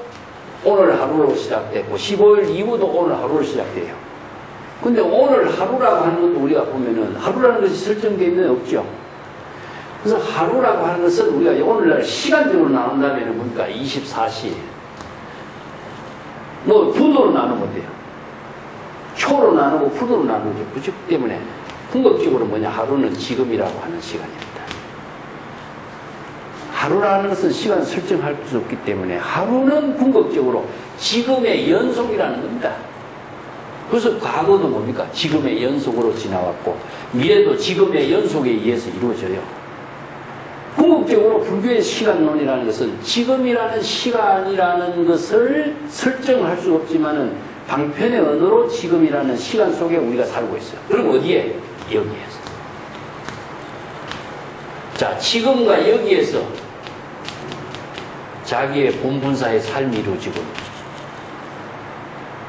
오늘 하루로 시작됐고 15일 이후도 오늘 하루로 시작돼요. 근데 오늘 하루라고 하는 것도 우리가 보면은 하루라는 것이 설정되어 있는 데 없죠. 그래서 하루라고 하는 것은 우리가 오늘날 시간적으로 나눈다면 뭡니까? 24시. 뭐 분으로 나누면 돼요. 초로 나누고 분으로 나누죠. 그렇기 때문에 궁극적으로 뭐냐? 하루는 지금이라고 하는 시간입니다. 하루라는 것은 시간 설정할 수 없기 때문에 하루는 궁극적으로 지금의 연속이라는 겁니다. 그래서 과거도 뭡니까? 지금의 연속으로 지나왔고 미래도 지금의 연속에 의해서 이루어져요. 궁극적으로 불교의 시간론이라는 것은 지금이라는 시간이라는 것을 설정할 수 없지만은 방편의 언어로 지금이라는 시간 속에 우리가 살고 있어요. 그럼 어디에? 여기에서. 자, 지금과 여기에서 자기의 본분사의 삶이 이루어지고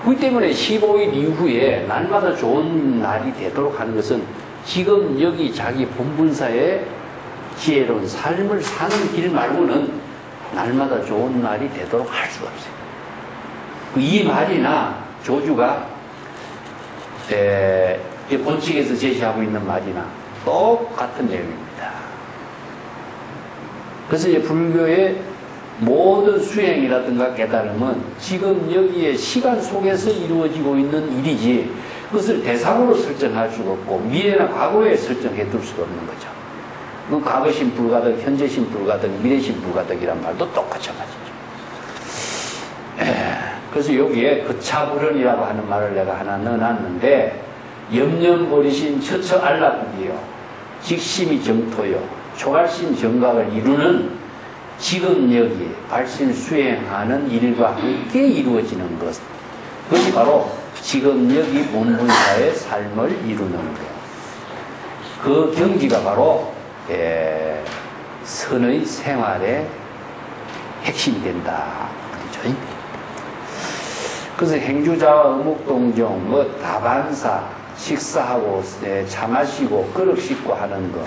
그렇기 때문에 15일 이후에 날마다 좋은 날이 되도록 하는 것은 지금 여기 자기 본분사의 지혜로운 삶을 사는 길 말고는 날마다 좋은 날이 되도록 할 수가 없어요. 이 말이나 조주가 본칙에서 제시하고 있는 말이나 똑같은 내용입니다. 그래서 이제 불교의 모든 수행이라든가 깨달음은 지금 여기에 시간 속에서 이루어지고 있는 일이지 그것을 대상으로 설정할 수가 없고 미래나 과거에 설정해 둘 수가 없는 거죠. 그 과거심 불가득, 현재심 불가득, 미래심 불가득이란 말도 똑같이 맞죠. 그래서 여기에 거차불언이라고 하는 말을 내가 하나 넣어놨는데 염려버리신 처처 알라국이요 직심이 정토요 초갈심 정각을 이루는 직업력이 발심 수행하는 일과 함께 이루어지는 것. 그것이 바로 직업력이 본분사의 삶을 이루는 것. 그 경지가 바로 선의 생활의 핵심이 된다. 그렇죠? 그래서 행주자와 어묵동정, 뭐 다반사, 식사하고 차 마시고 그릇 씻고 하는 것,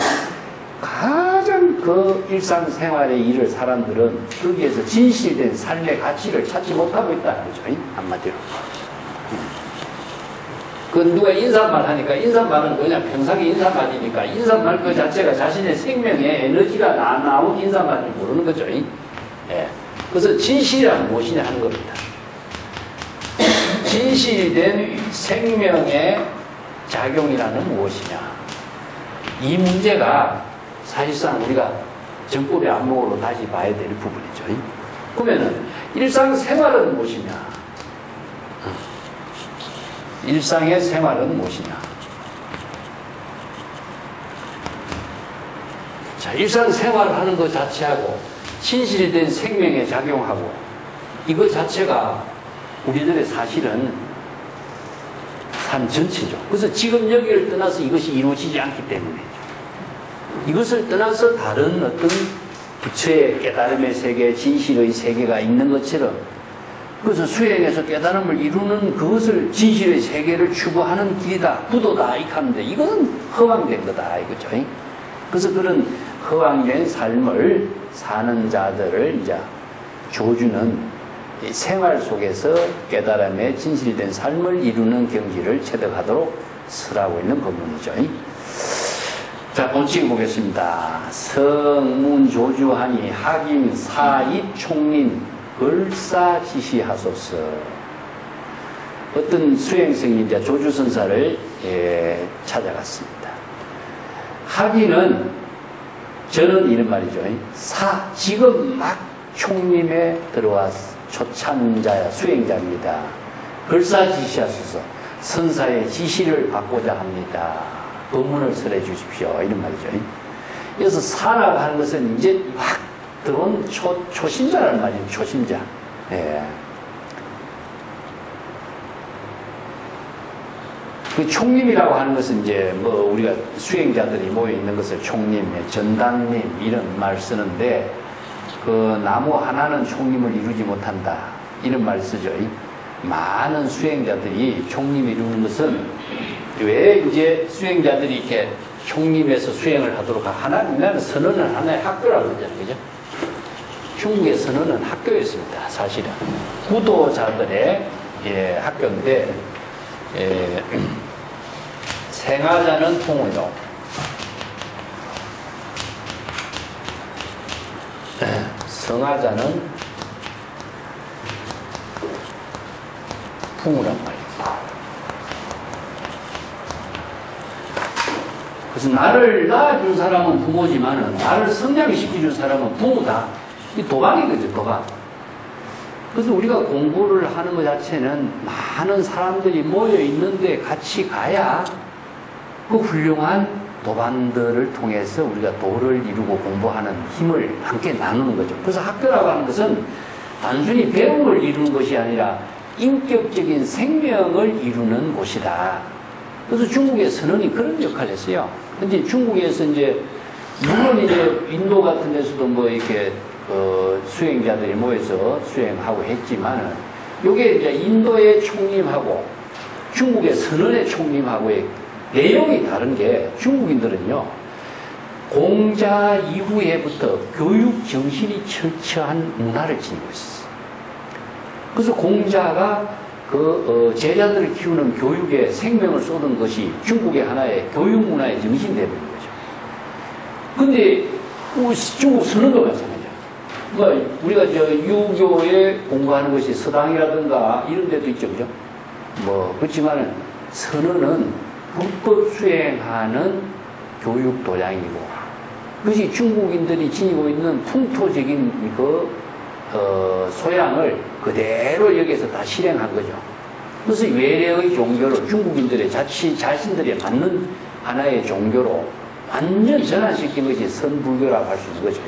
가장 그 일상생활의 일을 사람들은 거기에서 진실된 삶의 가치를 찾지 못하고 있다는 거죠. 한마디로. 그 누가 인사말 하니까 인사말은 그냥 평상의 인사말이니까 인사말 그 자체가 자신의 생명의 에너지가 나온 인사말을 모르는 거죠. 예. 그래서 진실이란 무엇이냐 하는 겁니다. 진실된 생명의 작용이라는 무엇이냐. 이 문제가 사실상 우리가 정법의 안목으로 다시 봐야 될 부분이죠. 그러면은 일상생활은 무엇이냐. 일상의 생활은 무엇이냐. 자, 일상생활을 하는 것 자체하고 진실된 생명에 작용하고 이것 자체가 우리들의 사실은 삶 전체죠. 그래서 지금 여기를 떠나서 이것이 이루어지지 않기 때문에 이것을 떠나서 다른 어떤 부처의 깨달음의 세계, 진실의 세계가 있는 것처럼 그래서 수행해서 깨달음을 이루는 그것을 진실의 세계를 추구하는 길이다, 부도다 이렇게 하는데 이것은 허황된 거다 이거죠. 그래서 그런 허황된 삶을 사는 자들을 이제 조주는 생활 속에서 깨달음의 진실된 삶을 이루는 경지를 체득하도록 설하고 있는 법문이죠. 자, 본칙 보겠습니다. 성문 조주하니 학임 사입 총림 걸사지시하소서. 어떤 수행성이 이제 조주선사를 찾아갔습니다. 학인은 저는 이런 말이죠. 지금 막 총림에 들어와 초참자야 수행자입니다. 걸사지시하소서. 선사의 지시를 받고자 합니다. 법문을 설해 주십시오. 이런 말이죠. 그래서 사라고 하는 것은 이제 막 들어온 초심자라는 말이에요. 초심자. 예. 그 총림이라고 하는 것은 이제 뭐 우리가 수행자들이 모여 있는 것을 총림, 전당림 이런 말 쓰는데 그 나무 하나는 총림을 이루지 못한다. 이런 말 쓰죠. 많은 수행자들이 총림을 이루는 것은 왜 이제 수행자들이 이렇게 총림에서 수행을 하도록 하나는 선언은 하나의 학교라고 그러잖아요. 그죠? 중국의 선언은 학교였습니다. 사실은 구도자들의 학교인데 생하자는 풍우요. 성하자는 풍우란 말이에요. 그래서 나를 낳아준 사람은 부모지만은 나를 성장시켜준 사람은 부모다. 이 도박이거죠, 도박. 그래서 우리가 공부를 하는 것 자체는 많은 사람들이 모여 있는데 같이 가야 그 훌륭한 도반들을 통해서 우리가 도를 이루고 공부하는 힘을 함께 나누는 거죠. 그래서 학교라고 하는 것은 단순히 배움을 이루는 것이 아니라 인격적인 생명을 이루는 곳이다. 그래서 중국의 선언이 그런 역할을 했어요. 근데 중국에서 이제 물론 이제 인도 같은 데서도 뭐 이렇게 수행자들이 모여서 수행하고 했지만은 요게 이제 인도의 총림하고 중국의 선언의 총림하고의 내용이 다른 게 중국인들은요 공자 이후에부터 교육 정신이 철저한 문화를 지니고 있었어요. 그래서 공자가 제자들을 키우는 교육에 생명을 쏟은 것이 중국의 하나의 교육 문화의 정신이 되는 거죠. 근데 중국 선언도 마찬가지야. 뭐 우리가 유교에 공부하는 것이 서당이라든가 이런 데도 있죠, 그죠? 뭐 그렇지만은 선언은 불법 수행하는 교육 도량이고, 그것이 중국인들이 지니고 있는 풍토적인 소양을 그대로 여기에서 다 실행한 거죠. 그래서 외래의 종교로 중국인들의 자신들에 맞는 하나의 종교로 완전 전환시킨 것이 선불교라고 할 수 있는 거죠.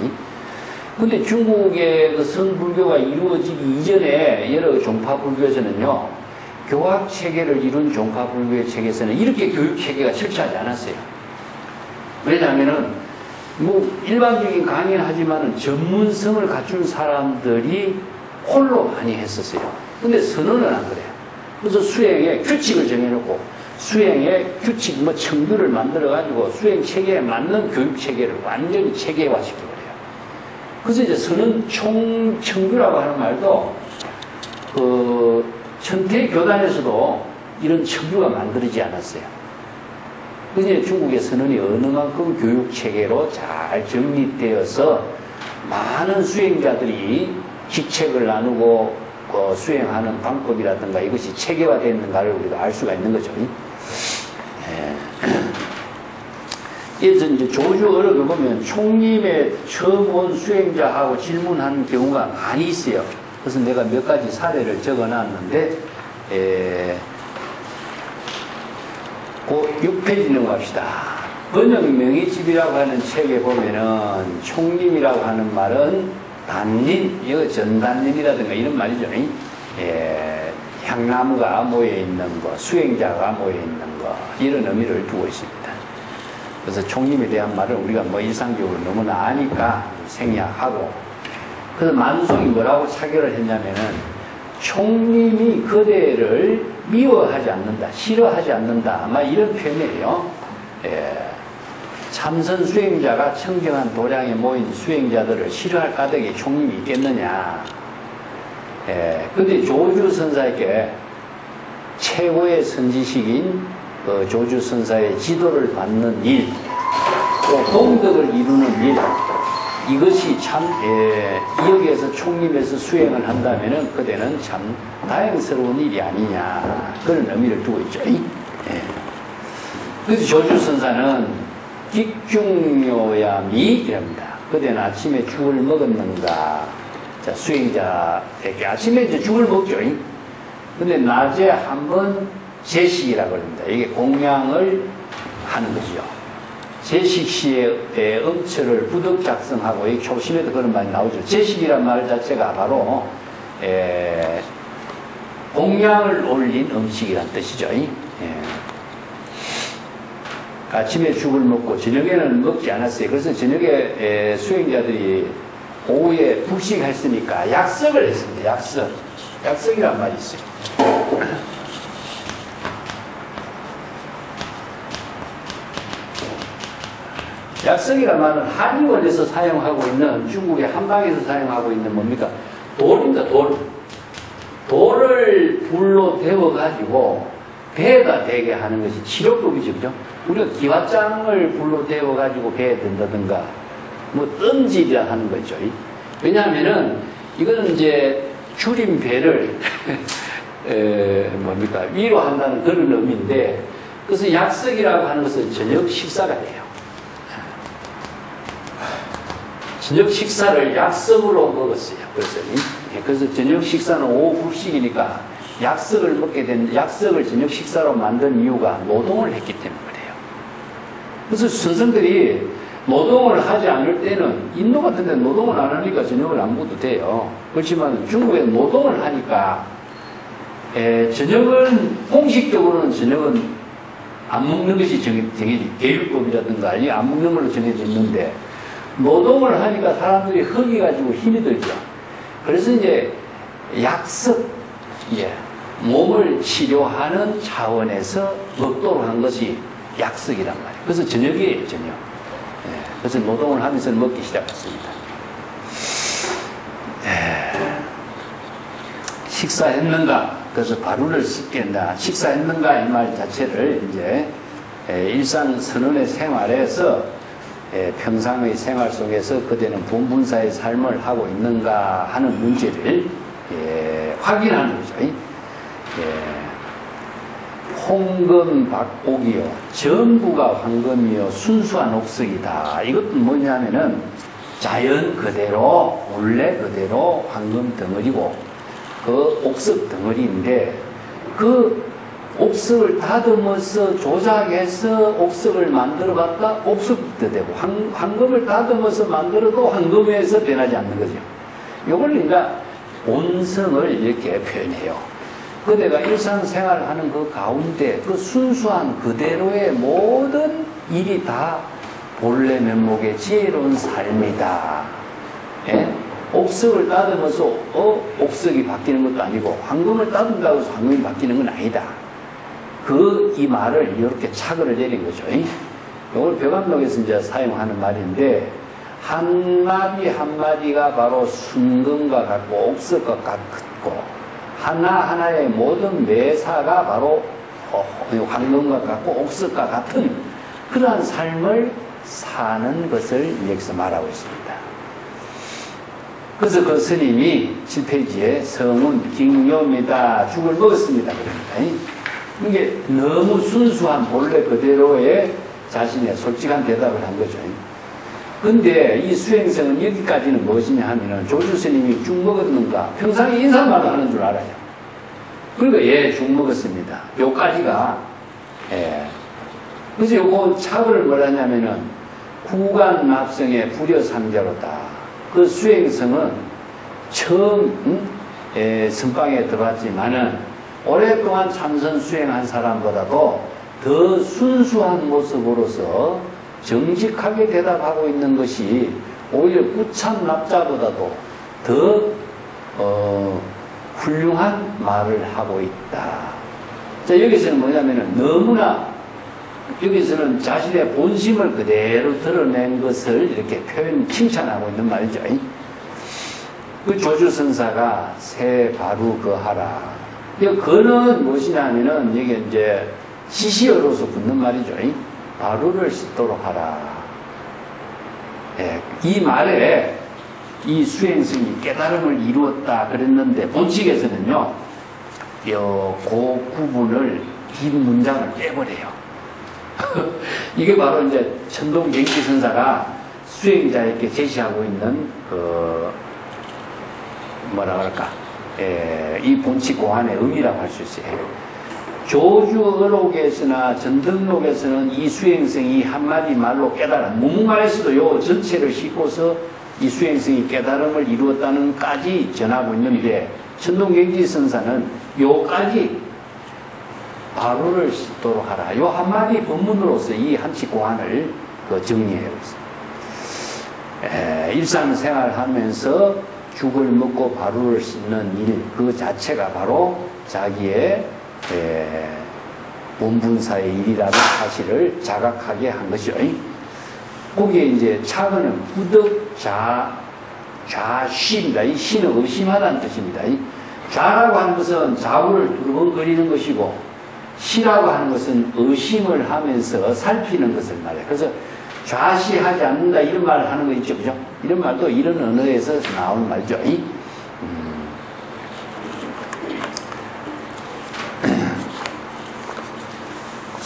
근데 중국의 그 선불교가 이루어지기 이전에 여러 종파불교에서는요, 교학 체계를 이룬 종파불교의 체계에서는 이렇게 교육 체계가 철저하지 않았어요. 왜냐하면은 뭐 일반적인 강의는 하지만은 전문성을 갖춘 사람들이 홀로 많이 했었어요. 근데 선언은 안 그래요. 그래서 수행에 규칙을 정해놓고 수행의 규칙 뭐 청두를 만들어 가지고 수행 체계에 맞는 교육 체계를 완전히 체계화시켜 버려요. 그래서 이제 선언 청두라고 하는 말도 그 천태 교단에서도 이런 청두가 만들어지지 않았어요. 그래서 중국의 선언이 어느 만큼 교육 체계로 잘 정립되어서 많은 수행자들이 기책을 나누고 수행하는 방법이라든가 이것이 체계화되어 있는가를 우리가 알 수가 있는 거죠. 그래서 이제 조주 어록을 보면 총림에 처음 온 수행자하고 질문하는 경우가 많이 있어요. 그래서 내가 몇 가지 사례를 적어 놨는데, 그 6페이지 넘어갑시다. 번역 명의집이라고 하는 책에 보면은 총림이라고 하는 말은 단린, 이거 전단린이라든가 이런 말이죠. 향나무가 모여있는 거, 수행자가 모여있는 거, 이런 의미를 두고 있습니다. 그래서 총림에 대한 말을 우리가 뭐 일상적으로 너무나 아니까 생략하고, 그래서 만송이 뭐라고 차결을 했냐면은 총림이 그대를 미워하지 않는다, 싫어하지 않는다, 아마 이런 표현이에요. 참선 수행자가 청정한 도량에 모인 수행자들을 싫어할 까닭에 총림이 있겠느냐. 근데 조주 선사에게 최고의 선지식인 그 조주 선사의 지도를 받는 일, 또 공덕을 이루는 일, 이것이 참, 여기에서 총림에서 수행을 한다면은 그대는 참 다행스러운 일이 아니냐. 그런 의미를 두고 있죠. 그래서 조주 선사는 직중요야미 이랍니다. 그대는 아침에 죽을 먹었는가. 자, 수행자에게 아침에 이제 죽을 먹죠. 근데 낮에 한번 제식이라고 합니다. 이게 공양을 하는 거죠. 제식 시에 음처를 부득 작성하고, 이 초심에도 그런 말이 나오죠. 제식이란 말 자체가 바로, 공양을 올린 음식이란 뜻이죠. 아침에 죽을 먹고 저녁에는 먹지 않았어요. 그래서 저녁에 수행자들이 오후에 불식했으니까 약석을 했습니다. 약석. 약석이란 말이 있어요. 약석이란 말은 한의원에서 사용하고 있는, 중국의 한방에서 사용하고 있는 뭡니까? 돌입니다. 돌. 돌을 불로 데워가지고 배가 되게 하는 것이 치료법이죠. 그죠? 우리가 기와장을 불로 데워가지고 배에 든다든가, 뭐, 뜸질이라 하는 거죠. 왜냐하면은, 이거는 이제 줄인 배를, 뭡니까? 위로 한다는 그런 의미인데, 그래서 약석이라고 하는 것은 저녁 식사가 돼요. 저녁 식사를 약석으로 먹었어요. 그래서 저녁 식사는 오후 불식이니까 약석을 먹게 된, 약석을 저녁 식사로 만든 이유가 노동을 했기 때문에 그래요. 그래서 선생들이 노동을 하지 않을 때는, 인도 같은 데는 노동을 안 하니까 저녁을 안 먹어도 돼요. 그렇지만 중국에 노동을 하니까, 저녁은, 공식적으로는 저녁은 안 먹는 것이 계율법이라든가, 아니, 안 먹는 걸로 정해져 있는데, 노동을 하니까 사람들이 허기 가지고 힘이 들죠. 그래서 이제 약석, 몸을 치료하는 차원에서 먹도록 한 것이 약석이란 말이에요. 그래서 저녁이에요, 저녁. 그래서 노동을 하면서 먹기 시작했습니다. 식사했는가? 그래서 바루를 씻겠다. 식사했는가? 이 말 자체를 이제 일상선언의 생활에서 평상의 생활 속에서 그대는 분분사의 삶을 하고 있는가 하는 문제를 확인하는 거죠. 홍금 박옥이요, 전부가 황금이요, 순수한 옥석이다. 이것도 뭐냐면은 자연 그대로, 원래 그대로 황금 덩어리고 그 옥석 덩어리인데, 그 옥석을 다듬어서 조작해서 옥석을 만들어 봤다 옥석도 되고 황금을 다듬어서 만들어도 황금에서 변하지 않는 거죠. 이걸 그러니까 본성을 이렇게 표현해요. 그대가 일상생활하는 그 가운데 그 순수한 그대로의 모든 일이 다 본래 면목의 지혜로운 삶이다. 예? 옥석을 다듬어서 옥석이 바뀌는 것도 아니고 황금을 다듬다고 해서 황금이 바뀌는 건 아니다. 이 말을 이렇게 착을 내린 거죠. 이걸 벼감록에서 이제 사용하는 말인데 한마디 한마디가 바로 순금과 같고 옥석과 같고 하나하나의 모든 매사가 바로 황금과 같고 옥석과 같은 그러한 삶을 사는 것을 여기서 말하고 있습니다. 그래서 그 스님이 7페이지에 성은 징요입니다. 죽을 먹었습니다. 그럽니다. 이게 너무 순수한 본래 그대로의 자신의 솔직한 대답을 한 거죠. 근데 이 수행성은 여기까지는 무엇이냐 하면은 조주 스님이 죽 먹었는가? 평상에 인사말로 하는 줄 알아요. 그러니까 예, 죽 먹었습니다. 요까지가, 예. 그래서 요거 차를 뭐라냐면은 구간 납성의 불여상자로다. 그 수행성은 처음, 선방에 들어왔지만은 오랫동안 참선 수행한 사람보다도 더 순수한 모습으로서 정직하게 대답하고 있는 것이 오히려 꾸참 납자보다도 더 훌륭한 말을 하고 있다. 자, 여기서는 뭐냐면은 너무나 여기서는 자신의 본심을 그대로 드러낸 것을 이렇게 칭찬하고 있는 말이죠. 그 조주선사가 새 바루 거하라. 그는 무엇이냐 하면은 이게 이제 시시어로서 붙는 말이죠. 바루를 씻도록 하라. 예, 이 말에 이 수행성이 깨달음을 이루었다 그랬는데 본칙에서는요, 그 부분을 긴 문장을 빼버려요. 이게 바로 이제 천동갱기선사가 수행자에게 제시하고 있는 뭐라 그럴까? 이 본칙 고안의 의미라고 할 수 있어요. 조주어록에서나 전등록에서는 이 수행성이 한마디 말로 깨달은, 무문가에서도 요 전체를 싣고서 이 수행성이 깨달음을 이루었다는까지 전하고 있는데, 천동갱지선사는 요까지 바로를 씻도록 하라. 요 한마디 본문으로서 이 한칙 고안을 정리해요. 일상생활 하면서 죽을 먹고 바루를 씻는 일, 그 자체가 바로 자기의 본분사의 일이라는 사실을 자각하게 한 것이죠. 거기에 이제 차근은 부득 좌심입니다. 이 시는 의심하다는 뜻입니다. 좌라고 하는 것은 좌우를 두루번거리는 것이고, 시라고 하는 것은 의심을 하면서 살피는 것을 말해요. 그래서 좌시하지 않는다 이런 말을 하는 거 있죠, 그죠? 이런 말도 이런 언어에서 나오는 말이죠.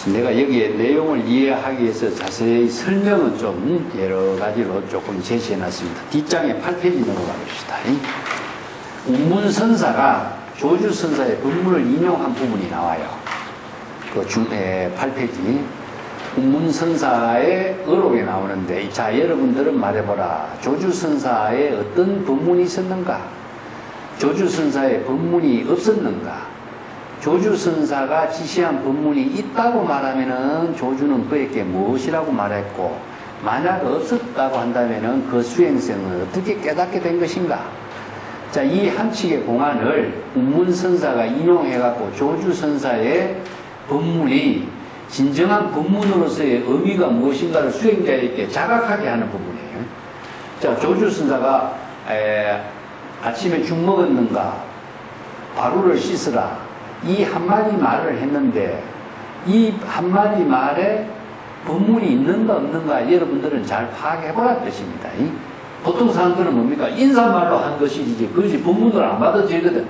내가 여기에 내용을 이해하기 위해서 자세히 설명은 좀 여러 가지로 조금 제시해 놨습니다. 뒷장에 8페이지 넘어가봅시다. 운문선사가 조주선사의 본문을 인용한 부분이 나와요. 그 8페이지. 운문선사의 의록에 나오는데, 자, 여러분들은 말해보라. 조주선사의 어떤 법문이 있었는가? 조주선사의 법문이 없었는가? 조주선사가 지시한 법문이 있다고 말하면은 조주는 그에게 무엇이라고 말했고, 만약 없었다고 한다면은 그 수행성은 어떻게 깨닫게 된 것인가? 자, 이 한칙의 공안을 운문선사가 인용해갖고 조주선사의 법문이 진정한 법문으로서의 의미가 무엇인가를 수행자에게 자각하게 하는 부분이에요. 자, 조주선사가 아침에 죽 먹었는가? 바루를 씻으라. 이 한마디 말을 했는데, 이 한마디 말에 법문이 있는가 없는가 여러분들은 잘 파악해보라 뜻입니다. 보통 사람들은 뭡니까? 인사말로 한 것이지 그것이 법문으로 안 받아들이거든.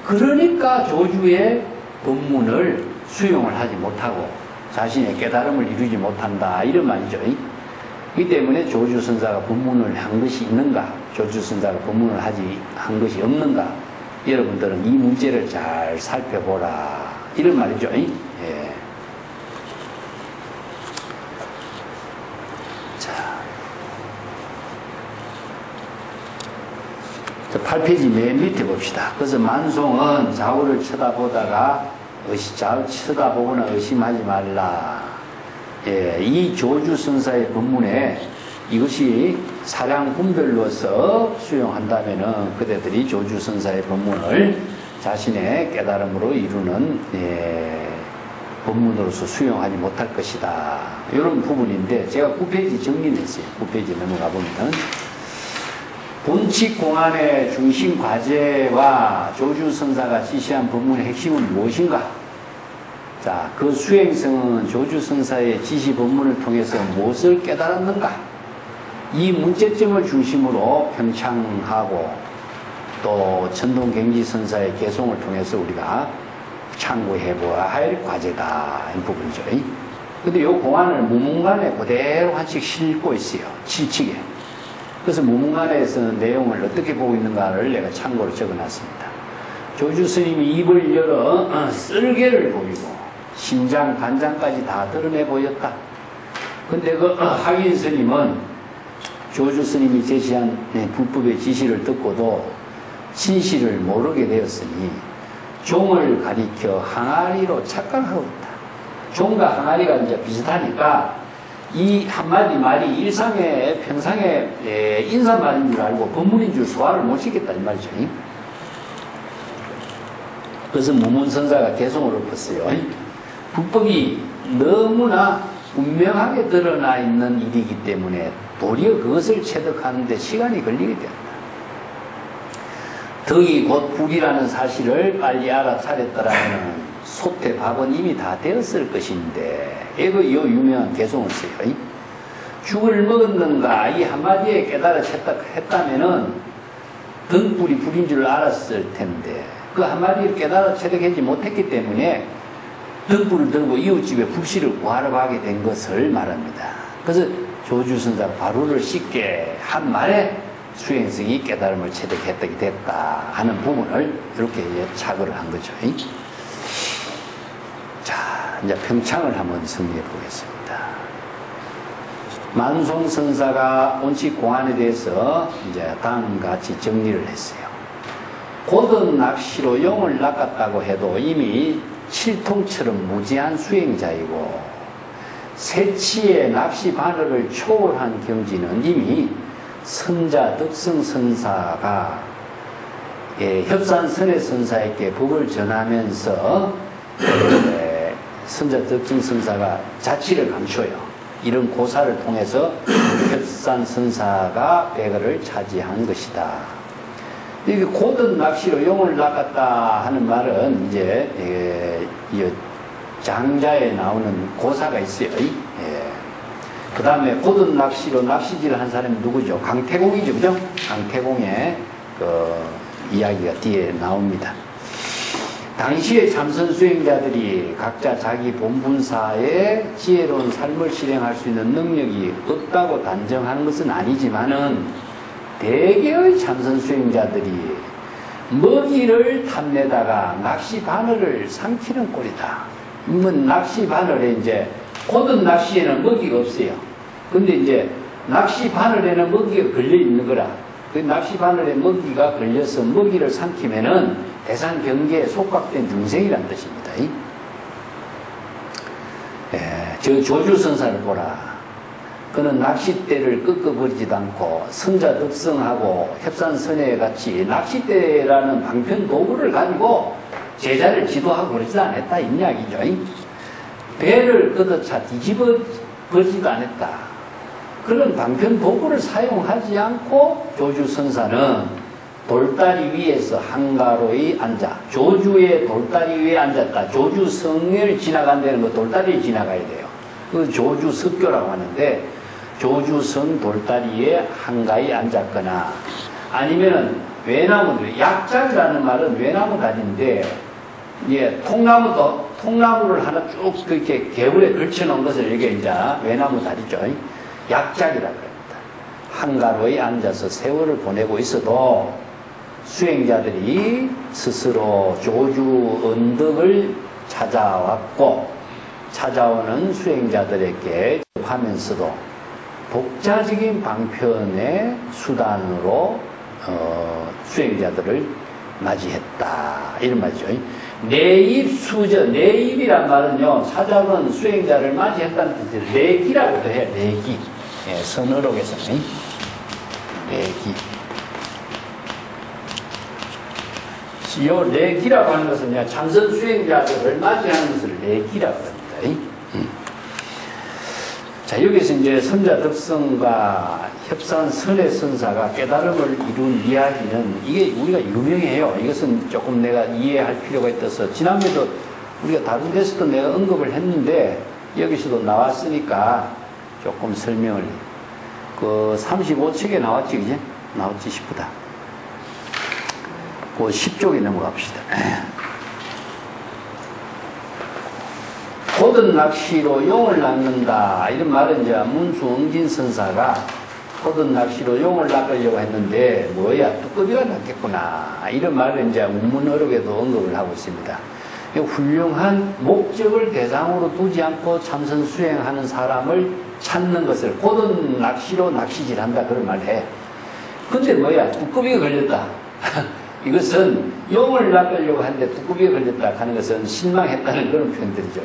그러니까 조주의 법문을 수용을 하지 못하고 자신의 깨달음을 이루지 못한다 이런 말이죠. 이 때문에 조주선사가 법문을 한 것이 있는가, 조주선사가 법문을 한 것이 없는가, 여러분들은 이 문제를 잘 살펴보라 이런 말이죠. 예. 자, 8페이지 맨 밑에 봅시다. 그래서 만송은 좌우를 쳐다보다가 좌우 쳐다보거나 의심하지 말라. 예, 이 조주선사의 법문에 이것이 사량분별로서 수용한다면은 그대들이 조주선사의 법문을 자신의 깨달음으로 이루는 법문으로서 수용하지 못할 것이다. 이런 부분인데 제가 9페이지 정리했어요. 9페이지 넘어가 보면 본칙 공안의 중심 과제와 조주선사가 지시한 법문의 핵심은 무엇인가? 자, 그 수행성은 조주선사의 지시 법문을 통해서 무엇을 깨달았는가? 이 문제점을 중심으로 평창하고 또 천동경지선사의 개송을 통해서 우리가 참고해보아야 할 과제다. 이 부분이죠. 근데 이 공안을 무문관에 그대로 한씩 싣고 있어요. 7칙에. 그래서 무문관에서는 내용을 어떻게 보고 있는가를 내가 참고로 적어놨습니다. 조주 스님이 입을 열어 쓸개를 보이고 심장, 간장까지 다 드러내 보였다. 근데 그 학인 스님은 조주 스님이 제시한 불법의 지시를 듣고도 진실을 모르게 되었으니 종을 가리켜 항아리로 착각하고 있다. 종과 항아리가 이제 비슷하니까 이 한마디 말이 일상의 평상의 인사말인 줄 알고 법문인 줄 소화를 못 시켰다 이 말이죠. 그래서 무문선사가 개송을 엎었어요. 불법이 너무나 분명하게 드러나 있는 일이기 때문에 도리어 그것을 체득하는 데 시간이 걸리게 되었다. 덕이 곧 불이라는 사실을 빨리 알아차렸더라면 소태밥은 이미 다 되었을 것인데 이거 유명한 개송을 써요. 죽을 먹었는가 이 한마디에 깨달아 했다면은 등불이 불인 줄 알았을 텐데 그 한마디를 깨달아 체득하지 못했기 때문에 등불을 들고 이웃집에 불씨를 구하러 가게 된 것을 말합니다. 그래서 조주선사가 바로를 씻게 한 말에 수행성이 깨달음을 체득했다게 됐다 하는 부분을 이렇게 착을 한 거죠. 자, 이제 평창을 한번 정리해 보겠습니다. 만송선사가 온칙 공안에 대해서 이제 다음과 같이 정리를 했어요. 고든 낚시로 용을 낚았다고 해도 이미 칠통처럼 무지한 수행자이고 세치의 낚시 바늘을 초월한 경지는 이미 선자 덕성선사가 협산 선해선사에게 법을 전하면서 선자 덕성선사가 자치를 감춰요. 이런 고사를 통해서 협산선사가 백어를 차지한 것이다. 이게 고든 낚시로 용을 낚았다 하는 말은 이제 장자에 나오는 고사가 있어요. 그 다음에 고든 낚시로 낚시질을 한 사람이 누구죠? 강태공이죠. 그죠? 강태공의 그 이야기가 뒤에 나옵니다. 당시의 참선 수행자들이 각자 자기 본분사에 지혜로운 삶을 실행할 수 있는 능력이 없다고 단정하는 것은 아니지만은 대개의 참선 수행자들이 먹이를 탐내다가 낚시 바늘을 삼키는 꼴이다. 낚시 바늘에 이제 고든 낚시에는 먹이가 없어요. 근데 이제 낚시 바늘에는 먹이가 걸려 있는 거라. 그 낚시 바늘에 먹이가 걸려서 먹이를 삼키면은 대상 경계에 속각된 중생이란 뜻입니다. 저 조주선사를 보라. 그는 낚싯대를 꺾어버리지도 않고 선자 덕성하고 협산선에 같이 낚싯대라는 방편 도구를 가지고 제자를 지도하고 그러지도 않았다 이 이야기죠. 배를 걷어차 뒤집어버리지도 않았다. 그런 방편 도구를 사용하지 않고 조주선사는 돌다리 위에서 한가로이 앉아 조주의 돌다리 위에 앉았다. 조주성을 지나간다는 거 돌다리를 지나가야 돼요. 그 조주석교라고 하는데 조주성 돌다리에 한가히 앉았거나 아니면은 외나무들, 약작이라는 말은 외나무 다리인데 예, 통나무를 하나 쭉 그렇게 개울에 걸쳐놓은 것을 이게 이제 외나무 다리죠. 약작이라고 합니다. 한가로이 앉아서 세월을 보내고 있어도 수행자들이 스스로 조주 언덕을 찾아왔고 찾아오는 수행자들에게 하면서도 독자적인 방편의 수단으로 수행자들을 맞이했다 이런 말이죠. 내입수저, 내입이란 말은요 찾아오는 수행자를 맞이했다는 뜻이에요. 내기라고도 해요. 내기. 예, 선어록에서는 내기. 요 내기라고 하는 것은 참선 수행자들을 맞이하는 것을 내기라고 합니다. 자, 여기서 이제 선자 덕성과 협산 선의 선사가 깨달음을 이룬 이야기는 이게 우리가 유명해요. 이것은 조금 내가 이해할 필요가 있어서 지난번에도 우리가 다른 데서도 내가 언급을 했는데 여기서도 나왔으니까 조금 설명을 그 35책에 나왔지 그지? 나왔지 싶다. 그 10쪽에 넘어갑시다. 고든 낚시로 용을 낚는다. 이런 말은 이제 문수응진 선사가 고든 낚시로 용을 낚으려고 했는데 뭐야 두꺼비가 낚겠구나. 이런 말을 이제 운문어록에도 언급을 하고 있습니다. 훌륭한 목적을 대상으로 두지 않고 참선 수행하는 사람을 찾는 것을 고든 낚시로 낚시질한다 그런 말을 해. 근데 뭐야 두꺼비가 걸렸다. 이것은 용을 낚으려고 하는데 두꺼비가 걸렸다 하는 것은 실망했다는 그런 표현들이죠.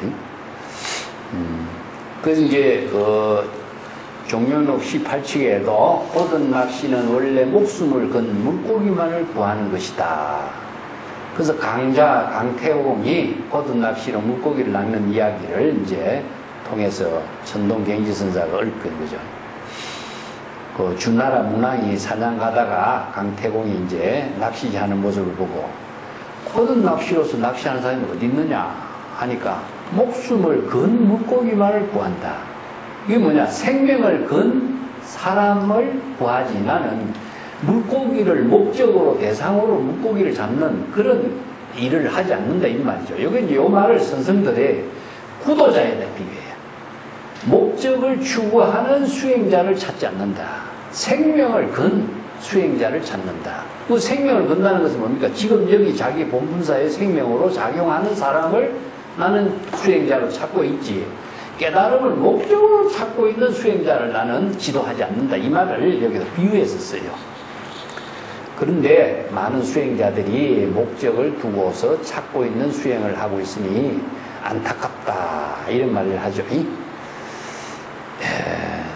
그래서 이제 종묘록 18칙에도 고든 낚시는 원래 목숨을 건 물고기만을 구하는 것이다. 그래서 강태공이 고든 낚시로 물고기를 낚는 이야기를 이제 통해서 천동갱지선사가 읊은 거죠. 그 주나라 문왕이 사냥 가다가 강태공이 이제 낚시하는 모습을 보고 고든 낚시로서 낚시하는 사람이 어디 있느냐 하니까 목숨을 건 물고기만을 구한다. 이게 뭐냐? 생명을 건 사람을 구하지 나는 물고기를 목적으로 대상으로 물고기를 잡는 그런 일을 하지 않는다 이 말이죠. 여기 이제 이 말을 선생들의 구도자에 대한 비교해요. 목적을 추구하는 수행자를 찾지 않는다. 생명을 건 수행자를 찾는다. 그 생명을 건다는 것은 뭡니까? 지금 여기 자기 본분사의 생명으로 작용하는 사람을 나는 수행자로 찾고 있지. 깨달음을 목적으로 찾고 있는 수행자를 나는 지도하지 않는다. 이 말을 여기서 비유해서 써요. 그런데 많은 수행자들이 목적을 두고서 찾고 있는 수행을 하고 있으니 안타깝다. 이런 말을 하죠.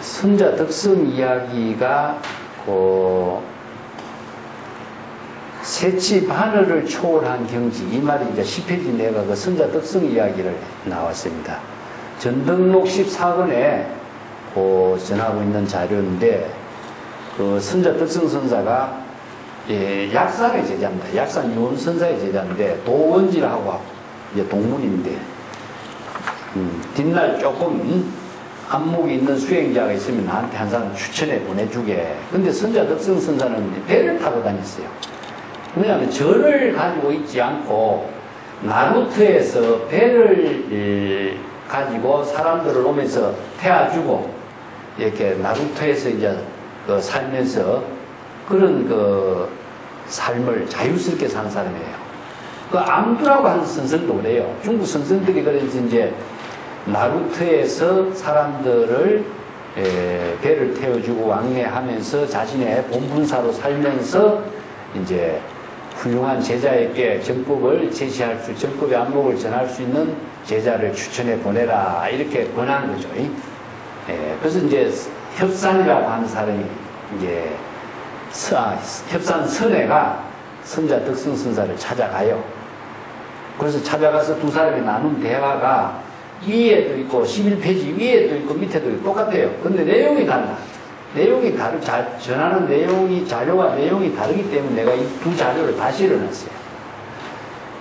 선자 덕성 이야기가 세치 바늘을 초월한 경지 이 말이 이제 10페이지 내가 그 선자 덕성 이야기를 나왔습니다. 전등록 14권에 전하고 있는 자료인데 그 선자 덕성 선사가 약산의 제자입니다. 약산 유원 선사의 제자인데 도원지라고 이제 동문인데 뒷날 조금 안목이 있는 수행자가 있으면 나한테 한 사람 추천해 보내주게. 근데 선자 덕성 선사는 배를 타고 다녔어요. 왜냐하면 절을 가지고 있지 않고 나루터에서 배를 가지고 사람들을 오면서 태워주고 이렇게 나루터에서 이제 살면서 그런 삶을 자유스럽게 사는 사람이에요. 암두라고 하는 선생도 그래요. 중국 선생들이 그래서 이제 나루터에서 사람들을 배를 태워주고 왕래하면서 자신의 본분사로 살면서 이제 훌륭한 제자에게 정법을 제시할 수, 정법의 안목을 전할 수 있는 제자를 추천해 보내라 이렇게 권한 거죠. 그래서 이제 협산이라고 하는 사람이 이제 협산 선회가 선자 덕성 선사를 찾아가요. 그래서 찾아가서 두 사람이 나눈 대화가 위에도 있고 11페이지 위에도 있고 밑에도 있고 똑같아요. 근데 내용이 달라. 내용이 전하는 내용이 자료와 내용이 다르기 때문에 내가 이 두 자료를 다시 읽어놨어요.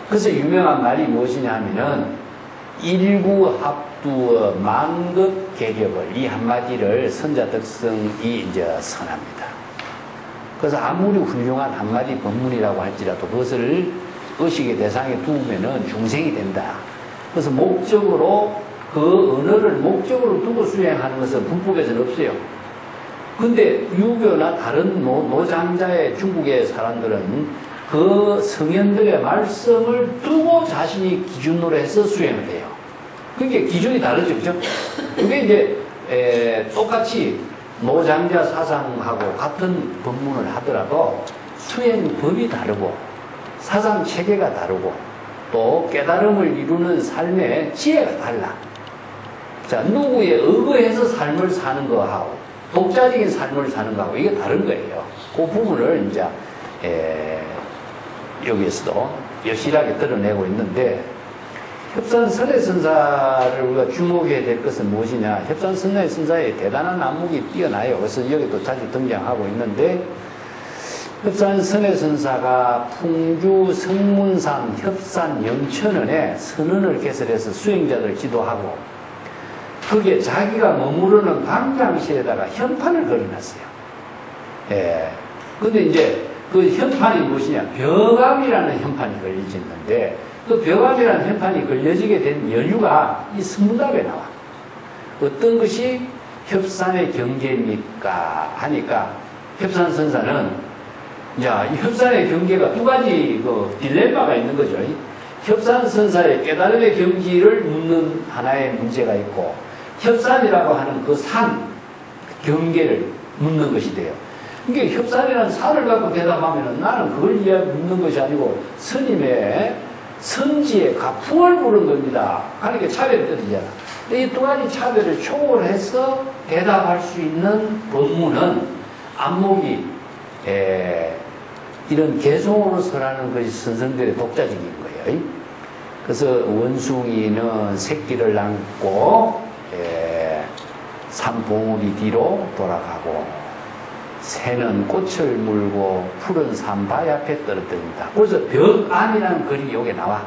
그래서 유명한 말이 무엇이냐 하면은 일구합두어 만급 계ገብ을 이 한마디를 선자 덕성이 이제 선합니다. 그래서 아무리 훌륭한 한마디 법문이라고 할지라도 그것을 의식의 대상에 두면은 중생이 된다. 그래서 목적으로 그 언어를 목적으로 두고 수행하는 것은 불법에서는 없어요. 근데 유교나 다른 노장자의 중국의 사람들은 그 성현들의 말씀을 두고 자신이 기준으로 해서 수행을 해요. 그게 기준이 다르죠, 그죠? 그게 이제 똑같이 노장자 사상하고 같은 법문을 하더라도 수행법이 다르고 사상 체계가 다르고 또 깨달음을 이루는 삶의 지혜가 달라. 자, 누구에 의거해서 삶을 사는 거하고 독자적인 삶을 사는 거하고 이게 다른 거예요. 그 부분을 이제 여기에서도 여실하게 드러내고 있는데, 협산선해선사를 우리가 주목해야 될 것은 무엇이냐. 협산선해선사의 대단한 안목이 뛰어나요. 그래서 여기도 자주 등장하고 있는데, 협산선해선사가 풍주 성문산 협산 영천원에 선원을 개설해서 수행자들을 지도하고, 거기에 자기가 머무르는 방장실에다가 현판을 걸어놨어요. 예. 근데 이제 그 현판이 무엇이냐. 벽암이라는 현판이 걸려지는데, 그 벽암이라는 현판이 걸려지게 된 연유가 이 성문답에 나와. 어떤 것이 협산의 경계입니까? 하니까 협산선사는, 자, 이 협산의 경계가 두 가지 그 딜레마가 있는 거죠. 협산선사의 깨달음의 경지를 묻는 하나의 문제가 있고, 협산이라고 하는 그 산, 경계를 묻는 것이 돼요. 이게 협산이라는 산을 갖고 대답하면 나는 그걸 묻는 것이 아니고 스님의 선지의 가풍을 부른 겁니다. 그러니까 차별이 뜻이잖아. 이 두 가지 차별을 초월해서 대답할 수 있는 법문은 안목이 이런 개성으로서라는 것이 선생들의 독자적인 거예요. 그래서 원숭이는 새끼를 낳고 산봉우리 뒤로 돌아가고, 새는 꽃을 물고 푸른 산바위 앞에 떨어뜨린다. 그래서 벽암이라는 글이 여기 나와.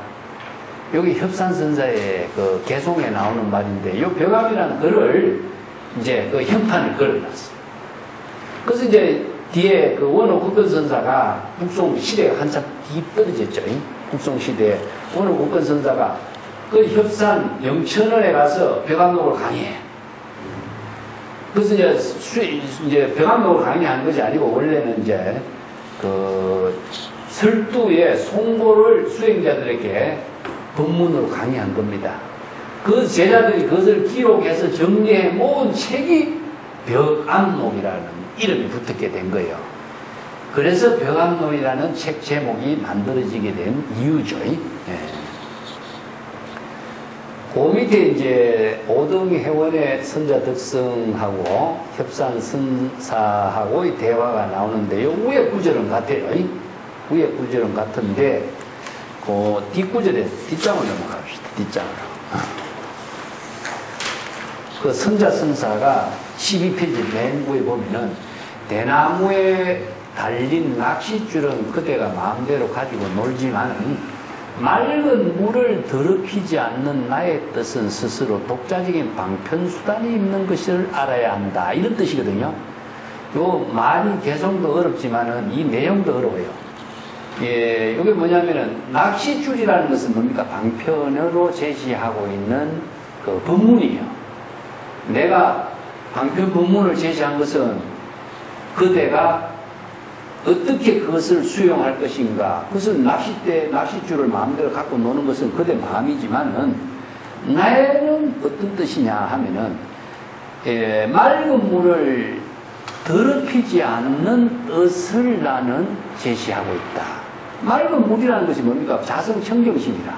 여기 협산선사의 그 개송에 나오는 말인데, 이 벽암이라는 글을 이제 그 현판을 걸어놨어요. 그래서 이제 뒤에 그 원호국건선사가 북송시대가 한참 뒤떨어졌죠. 북송시대에 원호국건선사가 그 협산 영천원에 가서 벽암록을 강의해. 그래서 이제 벽암록을 강의하는 것이 아니고, 원래는 이제 그 설두의 송고를 수행자들에게 법문으로 강의한 겁니다. 그 제자들이 그것을 기록해서 정리해 모은 책이 벽암록이라는 이름이 붙게 된 거예요. 그래서 벽암록이라는 책 제목이 만들어지게 된 이유죠. 그 밑에 이제 오등회원의 선자 덕성하고 협산선사하고의 대화가 나오는데요. 위에 구절은 같아요. 위에 구절은 같은데, 그 뒷구절에 뒷장으로 넘어갑시다. 뒷장으로. 그 선자 선사가 12페이지 맨 위에 보면은, 대나무에 달린 낚싯줄은 그대가 마음대로 가지고 놀지만은 맑은 물을 더럽히지 않는 나의 뜻은 스스로 독자적인 방편수단이 있는 것을 알아야 한다. 이런 뜻이거든요. 요 말이 개성도 어렵지만은 이 내용도 어려워요. 예, 이게 뭐냐면은 낚싯줄이라는 것은 뭡니까? 방편으로 제시하고 있는 그 법문이에요. 내가 방편 법문을 제시한 것은 그대가 어떻게 그것을 수용할 것인가. 그것은 낚싯줄을 마음대로 갖고 노는 것은 그대 마음이지만은, 나에는 어떤 뜻이냐 하면은, 맑은 물을 더럽히지 않는 뜻을 나는 제시하고 있다. 맑은 물이라는 것이 뭡니까? 자성청정심이라.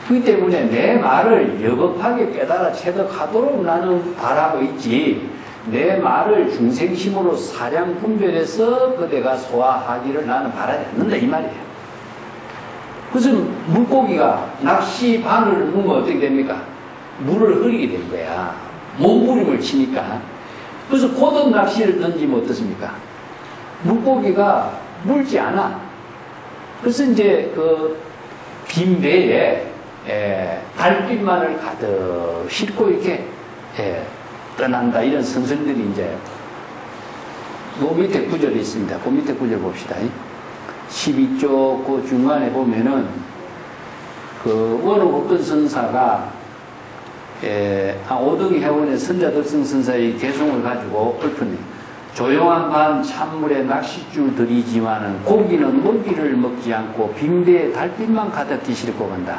그렇기 때문에 내 말을 여겁하게 깨달아 체득하도록 나는 바라고 있지, 내 말을 중생심으로 사량 분별해서 그대가 소화하기를 나는 바라지 않는다, 이 말이에요. 그래서 물고기가 낚시 바늘을 물면 어떻게 됩니까? 물을 흐리게 된 거야. 몸부림을 치니까. 그래서 고든 낚시를 던지면 어떻습니까? 물고기가 물지 않아. 그래서 이제 그 빈 배에 달빛만을 가득 싣고 이렇게 떠난다. 이런 선생들이 이제 그 밑에 구절이 있습니다. 그 밑에 구절 봅시다. 12쪽 그 중간에 보면은 그 원호국건 선사가 오등회원의 선자 덕성 선사의 개송을 가지고 읊은 조용한 밤 찬물에 낚싯줄 들이지만은 고기는 먹이를 먹지 않고 빈대에 달빛만 가득히 싣고 간다.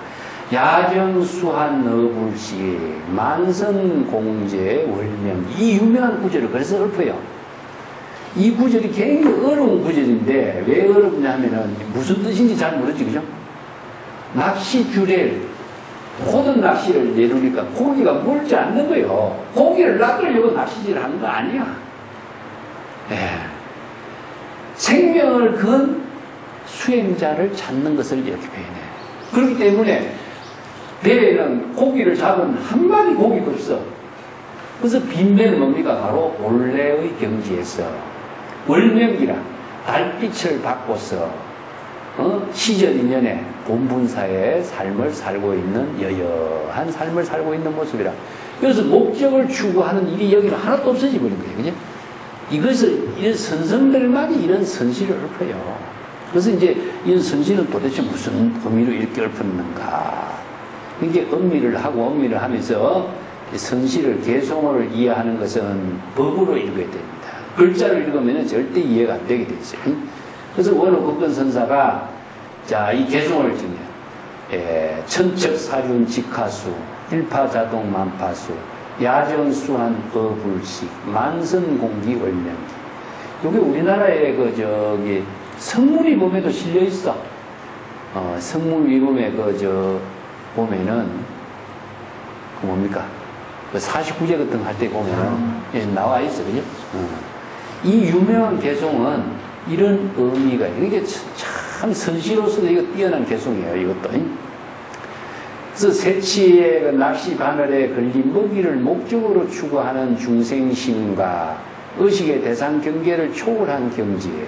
야정수한 어불시 만선공제 월명. 이 유명한 구절을 그래서 읊어요. 이 구절이 굉장히 어려운 구절인데 왜 어렵냐 하면은 무슨 뜻인지 잘 모르지, 그죠? 낚싯줄에 모든 낚시를 내놓으니까 고기가 물지 않는 거예요. 고기를 낚으려고 낚시질을 하는 거 아니야. 예. 생명을 건 수행자를 찾는 것을 이렇게 표현해. 그렇기 때문에 배에는 고기를 잡은 한 마리 고기가 없어. 그래서 빈배는 뭡니까? 바로 본래의 경지에서 월명기라 달빛을 받고서 시절인연의 본분사의 삶을 살고 있는 여여한 삶을 살고 있는 모습이라. 그래서 목적을 추구하는 일이 여기는 하나도 없어져 버린 거예요. 그죠? 이것을, 이런 선성들만이 이런 선시를 읊어요. 그래서 이제 이런 선시는 도대체 무슨 의미로 이렇게 읊었는가. 이게 음미를 하고 음미를 하면서 선시를 개성어를 이해하는 것은 법으로 읽어야 됩니다. 글자를 읽으면 절대 이해가 안 되게 돼 있어요. 그래서 원호 국건선사가 자, 이 개성어를 찍네요. 천척사륜 직하수, 일파자동 만파수, 야정수한 어불식, 만선공기 월명기. 이게 우리나라의 성문이범에도 실려 있어. 성문이범에 보면은 뭡니까? 49제 같은 거 할 때 보면은 나와 있어, 그죠? 이 유명한 개송은 이런 의미가 이게 참 선시로서도 이거 뛰어난 개송이에요, 이것도. 그래서 새치의 낚시 바늘에 걸린 먹이를 목적으로 추구하는 중생심과 의식의 대상 경계를 초월한 경지에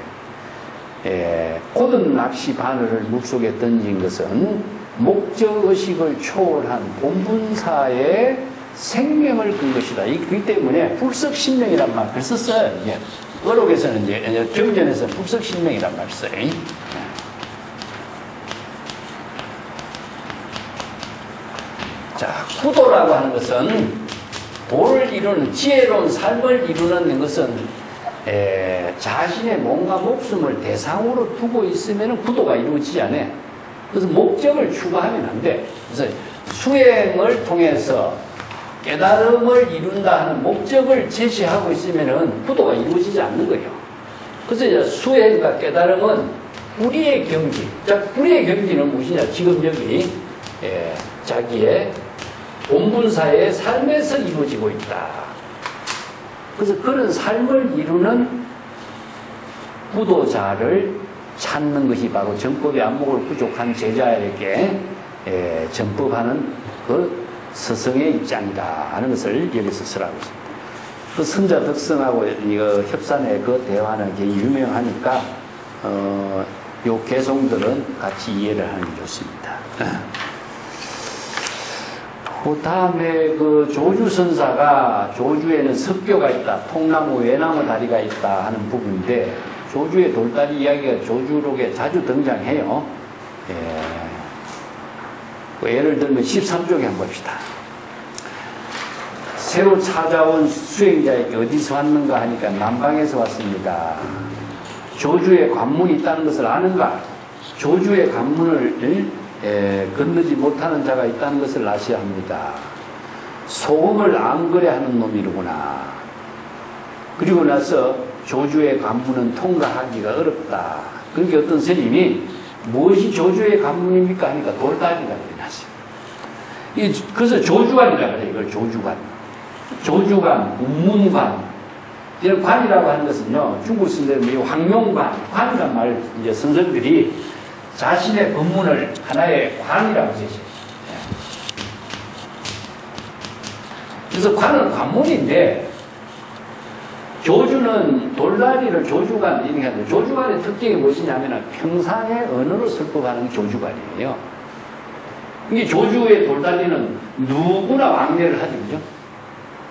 고든 낚시 바늘을 물속에 던진 것은 목적 의식을 초월한 본분사의 생명을 끈 것이다. 그렇기 때문에 불석신명이란 말 그래서 써요. 이게 어록에서는 이제 경전에서 불석신명이란 말 써요. 자, 구도라고 하는 것은 도를 이루는 지혜로운 삶을 이루는 것은 자신의 몸과 목숨을 대상으로 두고 있으면 구도가 이루어지지 않아요. 그래서 목적을 추구하면 안 돼. 그래서 수행을 통해서 깨달음을 이룬다 하는 목적을 제시하고 있으면 구도가 이루어지지 않는 거예요. 그래서 이제 수행과 깨달음은 뿌리의 경지. 자, 뿌리의 경지는 무엇이냐? 지금 여기 자기의 본분사의 삶에서 이루어지고 있다. 그래서 그런 삶을 이루는 구도자를 찾는 것이 바로 정법의 안목을 부족한 제자에게 정법하는 그 스승의 입장이다 하는 것을 여기서 쓰라고 있습니다. 그 선자 덕성하고 이거 협산의 그 대화는 굉장히 유명하니까 요 개송들은 같이 이해를 하는 게 좋습니다. 그 다음에 그 조주선사가 조주에는 석교가 있다, 통나무 외나무 다리가 있다 하는 부분인데 조주의 돌다리 이야기가 조주록에 자주 등장해요. 예를 들면 13쪽에 한번 봅시다. 새로 찾아온 수행자에게 어디서 왔는가 하니까 남방에서 왔습니다. 조주의 관문이 있다는 것을 아는가? 조주의 관문을 건너지 못하는 자가 있다는 것을 아셔야 합니다. 소금을 안 거래하는 놈이로구나. 그리고 나서 조주의 관문은 통과하기가 어렵다. 그러니까 어떤 스님이 무엇이 조주의 관문입니까? 하니까 돌다리라고 해놨어요. 그래서 조주관이라고 그래요. 이걸 조주관. 조주관, 운문관. 이런 관이라고 하는 것은요, 중국 스님들은 황룡관, 관이란 말, 이제 선생들이 자신의 법문을 하나의 관이라고 제시해요. 그래서 관은 관문인데, 조주는 돌다리를 조주관, 이렇게 하는데, 조주관의 특징이 무엇이냐면, 평상의 언어로 설법하는 게 조주관이에요. 이게 조주의 돌다리는 누구나 왕래를 하죠, 그죠?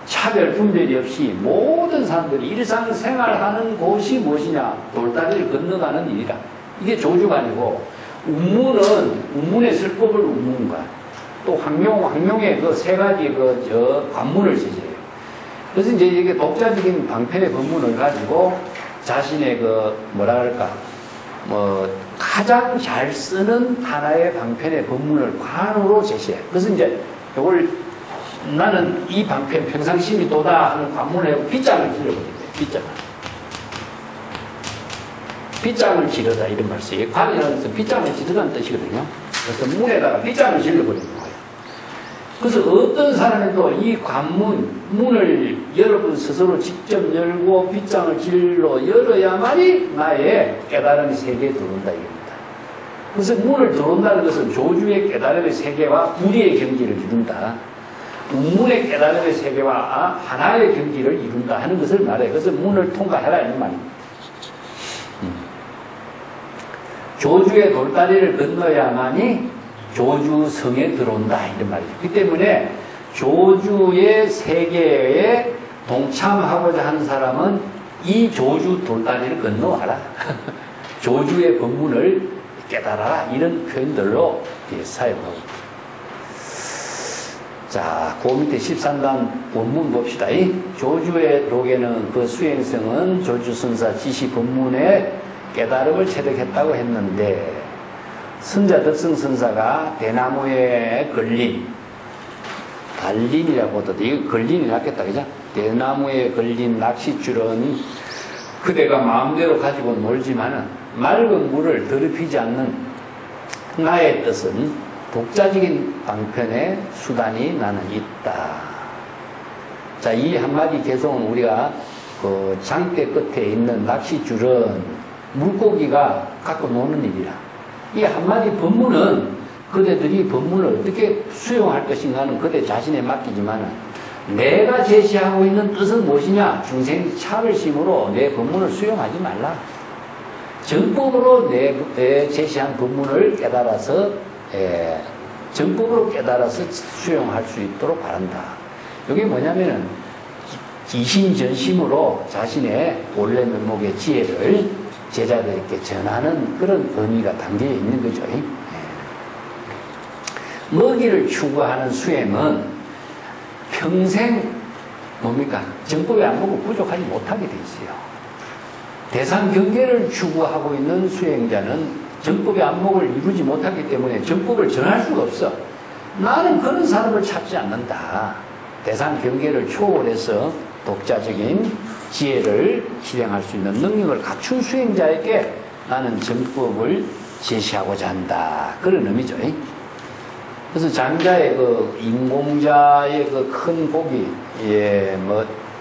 차별, 분별이 없이 모든 사람들이 일상생활하는 곳이 무엇이냐? 돌다리를 건너가는 일이다. 이게 조주관이고, 운문의 설법을 운문관. 또 황룡의 그 세 가지 관문을 제시해요. 그래서 이제 이게 독자적인 방편의 법문을 가지고 자신의 그 뭐라 그럴까 가장 잘 쓰는 하나의 방편의 법문을 관으로 제시해. 그래서 이제 이걸 나는 이 방편 평상심이 도다 하는 관문에 빗장을 지르거든요. 빗장을 지르다 이런 말 써요. 관이라는 것은 빗장을 지르다는 뜻이거든요. 그래서 문에다가 빗장을 질러버리는 거예요. 그래서 어떤 사람이 또 이 문을 여러분 스스로 직접 열고 빗장을 질러 열어야만이 나의 깨달음의 세계에 들어온다 이겁니다. 그래서 문을 들어온다는 것은 조주의 깨달음의 세계와 불의의 경지를 이룬다. 문문의 깨달음의 세계와 하나의 경지를 이룬다 하는 것을 말해요. 그래서 문을 통과해라 이런 말입니다. 조주의 돌다리를 건너야만이 조주성에 들어온다 이런 말이죠. 그 때문에 조주의 세계에 동참하고자 하는 사람은 이 조주 돌다리를 건너와라. 조주의 법문을 깨달아라 이런 표현들로 사용하고 있습니다. 자, 그 밑에 13단 원문 봅시다. 조주의 록에는 그 수행성은 조주선사 지시 법문에 깨달음을 체득했다고 했는데 선자 덕성선사가 대나무에 걸린 달린이라고 하던데 이거 걸린이 낫겠다 그죠? 대나무에 걸린 낚싯줄은 그대가 마음대로 가지고 놀지만은 맑은 물을 더럽히지 않는 나의 뜻은 독자적인 방편의 수단이 나는 있다. 자, 이 한마디 개성은 우리가 그 장대 끝에 있는 낚싯줄은 물고기가 갖고 노는 일이라. 이 한마디 법문은 그대들이 법문을 어떻게 수용할 것인가는 그대 자신에 맡기지만은 내가 제시하고 있는 뜻은 무엇이냐? 중생 차별심으로 내 법문을 수용하지 말라. 정법으로 내 제시한 법문을 깨달아서 정법으로 깨달아서 수용할 수 있도록 바란다. 이게 뭐냐면은 이심전심으로 자신의 원래 면목의 지혜를 제자들에게 전하는 그런 의미가 담겨 있는 거죠. 먹이를 추구하는 수행은 평생 뭡니까? 정법의 안목을 부족하지 못하게 돼 있어요. 대상 경계를 추구하고 있는 수행자는 정법의 안목을 이루지 못하기 때문에 정법을 전할 수가 없어. 나는 그런 사람을 찾지 않는다. 대상 경계를 초월해서 독자적인 지혜를 실행할 수 있는 능력을 갖춘 수행자에게 나는 정법을 제시하고자 한다. 그런 의미죠. 그래서 장자의 그 인공자의 그 큰 고기,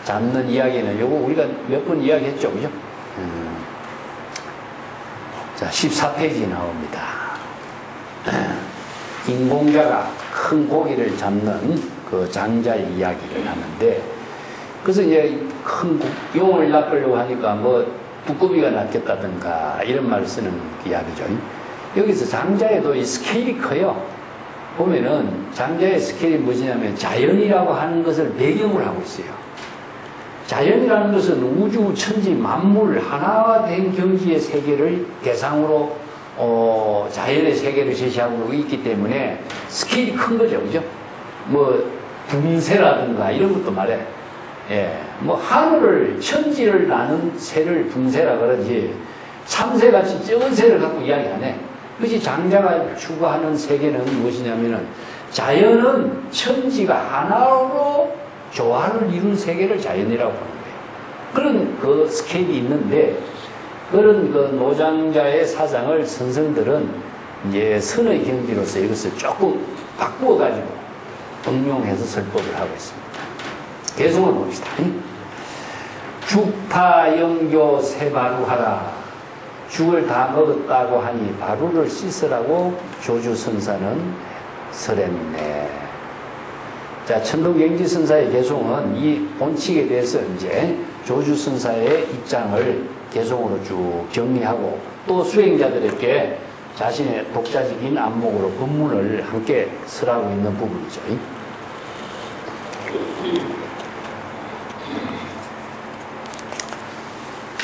잡는 이야기는 요거 우리가 몇 번 이야기했죠. 그죠? 자, 14페이지 나옵니다. 인공자가 큰 고기를 잡는 그 장자의 이야기를 하는데, 그래서 이제 큰 용을 낚으려고 하니까 두꺼비가 낚였다든가 이런 말을 쓰는 이야기죠. 여기서 장자에도 이 스케일이 커요. 보면은 장자의 스케일이 무엇이냐면 자연이라고 하는 것을 배경으로 하고 있어요. 자연이라는 것은 우주, 천지, 만물, 하나가 된 경지의 세계를 대상으로 자연의 세계를 제시하고 있기 때문에 스케일이 큰 거죠. 그죠? 붕새라든가 이런 것도 말해. 하늘을, 천지를 나는 새를 붕새라 그러지, 참새같이 적은 새를 갖고 이야기 안 해. 그것이 장자가 추구하는 세계는 무엇이냐면은 자연은 천지가 하나로 조화를 이룬 세계를 자연이라고 하는 거예요. 그런 그 스케일이 있는데, 그런 그 노장자의 사상을 선생들은 이제 선의 경지로서 이것을 조금 바꾸어가지고 응용해서 설법을 하고 있습니다. 개성을 봅시다. 죽파영교 세바루하라. 죽을 다 먹었다고 하니 바루를 씻으라고 조주선사는 설했네. 자, 천동경지선사의 개송은 이 본칙에 대해서 이제 조주선사의 입장을 개송으로 쭉 정리하고 또 수행자들에게 자신의 독자적인 안목으로 법문을 함께 설하고 있는 부분이죠.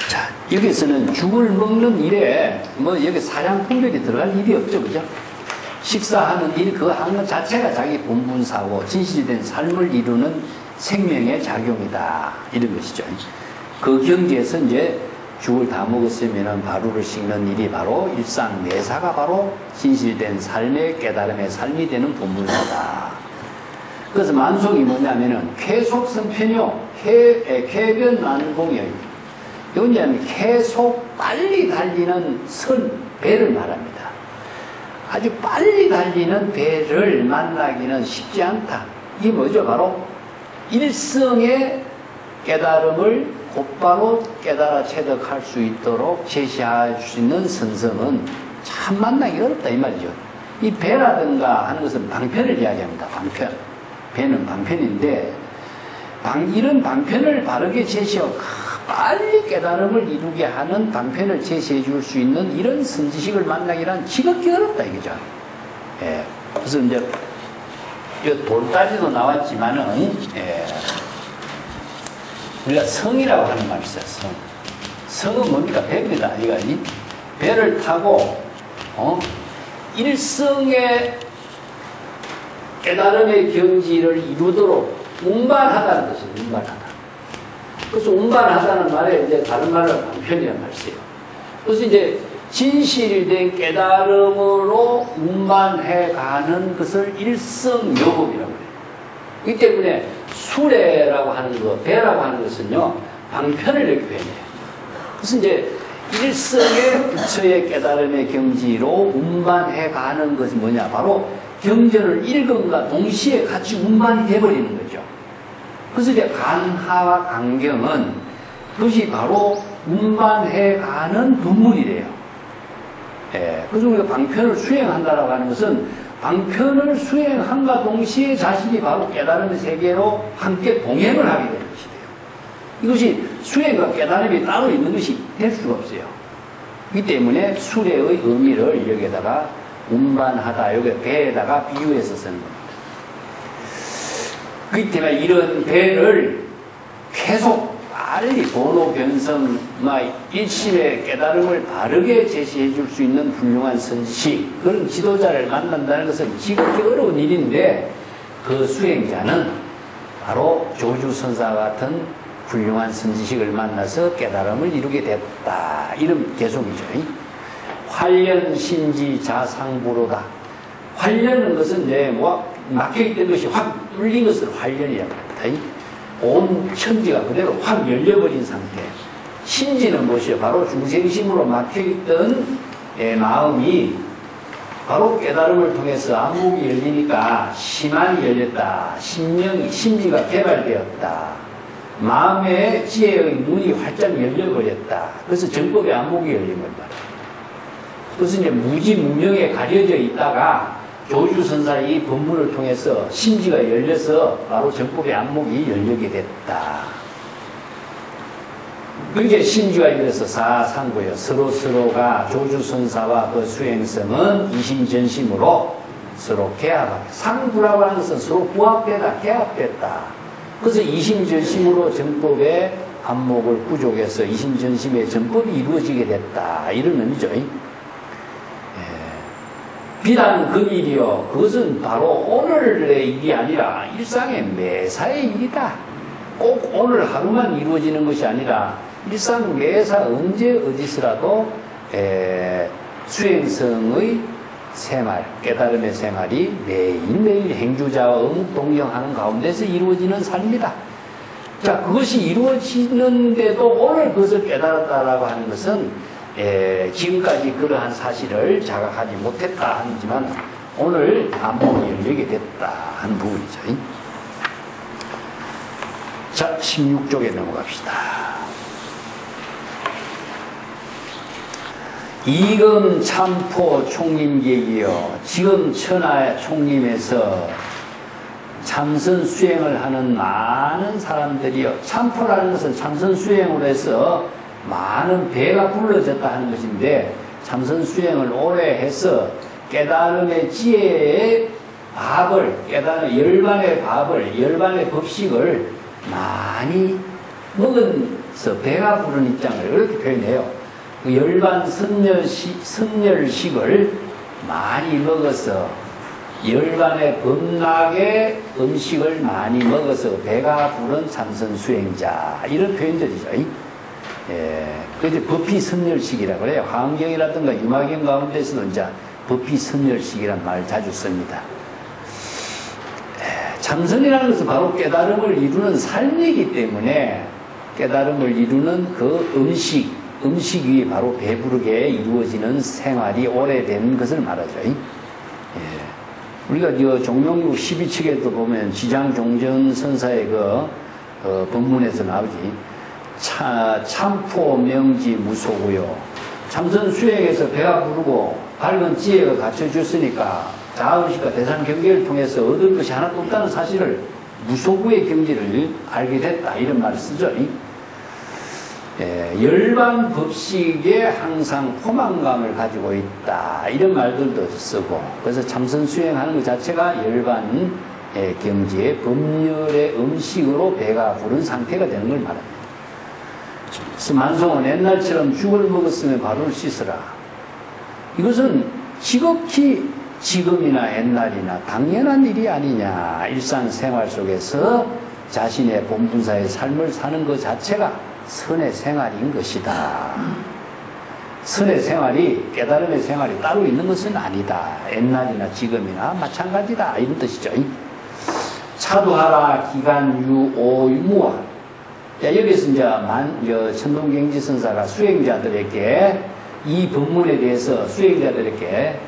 자, 여기서는 죽을 먹는 일에 여기 사량분별이 들어갈 일이 없죠. 그죠? 식사하는 일, 그 하는 것 자체가 자기 본분사고 진실된 삶을 이루는 생명의 작용이다. 이런 것이죠. 그 경지에서 이제 죽을 다 먹었으면은 바루를 씻는 일이 바로 일상 내사가 바로 진실된 삶의 깨달음의 삶이 되는 본문이다. 그래서 만속이 뭐냐면은 쾌속성편요, 쾌변만공이요. 이건 뭐냐면 계속 빨리 달리는 배를 말합니다. 아주 빨리 달리는 배를 만나기는 쉽지 않다. 이게 뭐죠? 바로 일성의 깨달음을 곧바로 깨달아 체득할 수 있도록 제시할 수 있는 선성은 참 만나기 어렵다 이 말이죠. 이 배라든가 하는 것은 방편을 이야기합니다. 방편. 배는 방편인데 이런 방편을 바르게 제시하고 빨리 깨달음을 이루게 하는 방편을 제시해 줄 수 있는 이런 선지식을 만나기란 지극히 어렵다 이거죠. 예. 그래서 이제 돌다리도 나왔지만은 우리가 성이라고 하는 말이 있어요. 성은 뭡니까? 배입니다. 이거지. 배를 타고 일성의 깨달음의 경지를 이루도록 운반하다는 것은 운반하다. 그래서 운반하다는 말에 이제 다른 말로 방편이라는 말이에요. 그래서 이제 진실된 깨달음으로 운반해가는 것을 일성요법이라고 해요. 이 때문에 수레라고 하는 것, 배라고 하는 것은요, 방편을 이렇게 표현해요. 그래서 이제 일성의 부처의 깨달음의 경지로 운반해가는 것이 뭐냐? 바로 경전을 읽음과 동시에 같이 운반이 돼버리는 거죠. 그래서 이제 간하와 간경은 그것이 바로 운반해가는 법문이래요. 예, 그래서 우리가 방편을 수행한다라고 하는 것은 방편을 수행함과 동시에 자신이 바로 깨달음의 세계로 함께 동행을 하게 되는 것이 돼요. 이것이 수행과 깨달음이 따로 있는 것이 될 수가 없어요. 이 때문에 수레의 의미를 여기에다가 운반하다, 여기 배에다가 비유해서 쓰는 겁니다. 그렇기 때문에 이런 배를 계속 빨리 번호 변성, 일심의 깨달음을 바르게 제시해 줄 수 있는 훌륭한 선식, 그런 지도자를 만난다는 것은 지극히 어려운 일인데 그 수행자는 바로 조주선사 같은 훌륭한 선지식을 만나서 깨달음을 이루게 됐다. 이런 개송이죠. 활련신지 자상부로다. 활련은 것은 이제 막혀있던 것이 확 뚫린 것을 활련이라고 합니다. 온 천지가 그대로 확 열려버린 상태. 신지는 무엇이요? 바로 중생심으로 막혀있던 마음이 바로 깨달음을 통해서 안목이 열리니까 심안이 열렸다. 심지가 개발되었다. 마음의 지혜의 문이 활짝 열려버렸다. 그래서 정법의 안목이 열린 겁니다. 그래서 이제 무지무명에 가려져 있다가 조주선사의 이 법문을 통해서 심지가 열려서 바로 정법의 안목이 열리게 됐다. 그렇게 심지가 열려서 사상고요. 서로가 조주선사와 그 수행성은 이심전심으로 서로 개합하게. 상부라고 하는 것은 서로 부합되다, 개합됐다. 그래서 이심전심으로 정법의 안목을 구족해서 이심전심의 정법이 이루어지게 됐다. 이런 의미죠. 비단 그 일이요. 그것은 바로 오늘의 일이 아니라 일상의 매사의 일이다. 꼭 오늘 하루만 이루어지는 것이 아니라 일상 매사 언제 어디서라도 수행성의 생활, 깨달음의 생활이 매일매일 행주자와 동경하는 가운데서 이루어지는 삶이다. 자, 그것이 이루어지는데도 오늘 그것을 깨달았다라고 하는 것은 지금까지 그러한 사실을 자각하지 못했다 하지만 오늘 안목이 열리게 됐다 하는 부분이죠. 자, 16쪽에 넘어갑시다. 이금 참포 총림계이여 지금 천하 총림에서 참선 수행을 하는 많은 사람들이요. 참포라는 것은 참선 수행으로 해서 많은 배가 불러졌다 하는 것인데 참선 수행을 오래 해서 깨달음의 지혜의 밥을, 깨달음의 열반의 밥을, 열반의 법식을 많이 먹어서 배가 부른 입장을 이렇게 표현해요. 그 열반 선열식을 많이 먹어서 열반에 범락의 음식을 많이 먹어서 배가 부른 참선 수행자 이런 표현들이죠. 예, 그래서 법피선열식이라고 그래요. 화엄경이라든가 유마경 가운데서도 이제 법피선열식이란 말을 자주 씁니다. 참선이라는 것은 바로 깨달음을 이루는 삶이기 때문에 깨달음을 이루는 그 음식 위에 바로 배부르게 이루어지는 생활이 오래된 것을 말하죠. 예. 우리가 종명육 12칙에도 보면 지장종전 선사의 법문에서 나오지. 참포 명지 무소고요. 참선 수행에서 배가 부르고 밝은 지혜가 갖춰졌으니까 자아의식과 대상 경계를 통해서 얻을 것이 하나도 없다는 사실을 무소구의 경지를 알게 됐다. 이런 말을 쓰죠. 예, 열반 법식에 항상 포만감을 가지고 있다. 이런 말들도 쓰고, 그래서 참선 수행하는 것 자체가 열반 경지의 법열의 음식으로 배가 부른 상태가 되는 걸 말합니다. 그래서 만송은 옛날처럼 죽을 먹었으면 바로 씻으라. 이것은 지극히 지금이나 옛날이나 당연한 일이 아니냐. 일상생활 속에서 자신의 본분사의 삶을 사는 것 자체가 선의 생활인 것이다. 선의 생활이 깨달음의 생활이 따로 있는 것은 아니다. 옛날이나 지금이나 마찬가지다. 이런 뜻이죠. 차도하라 기간유오유무와. 여기서 이제 천동경지선사가 수행자들에게 이 법문에 대해서 수행자들에게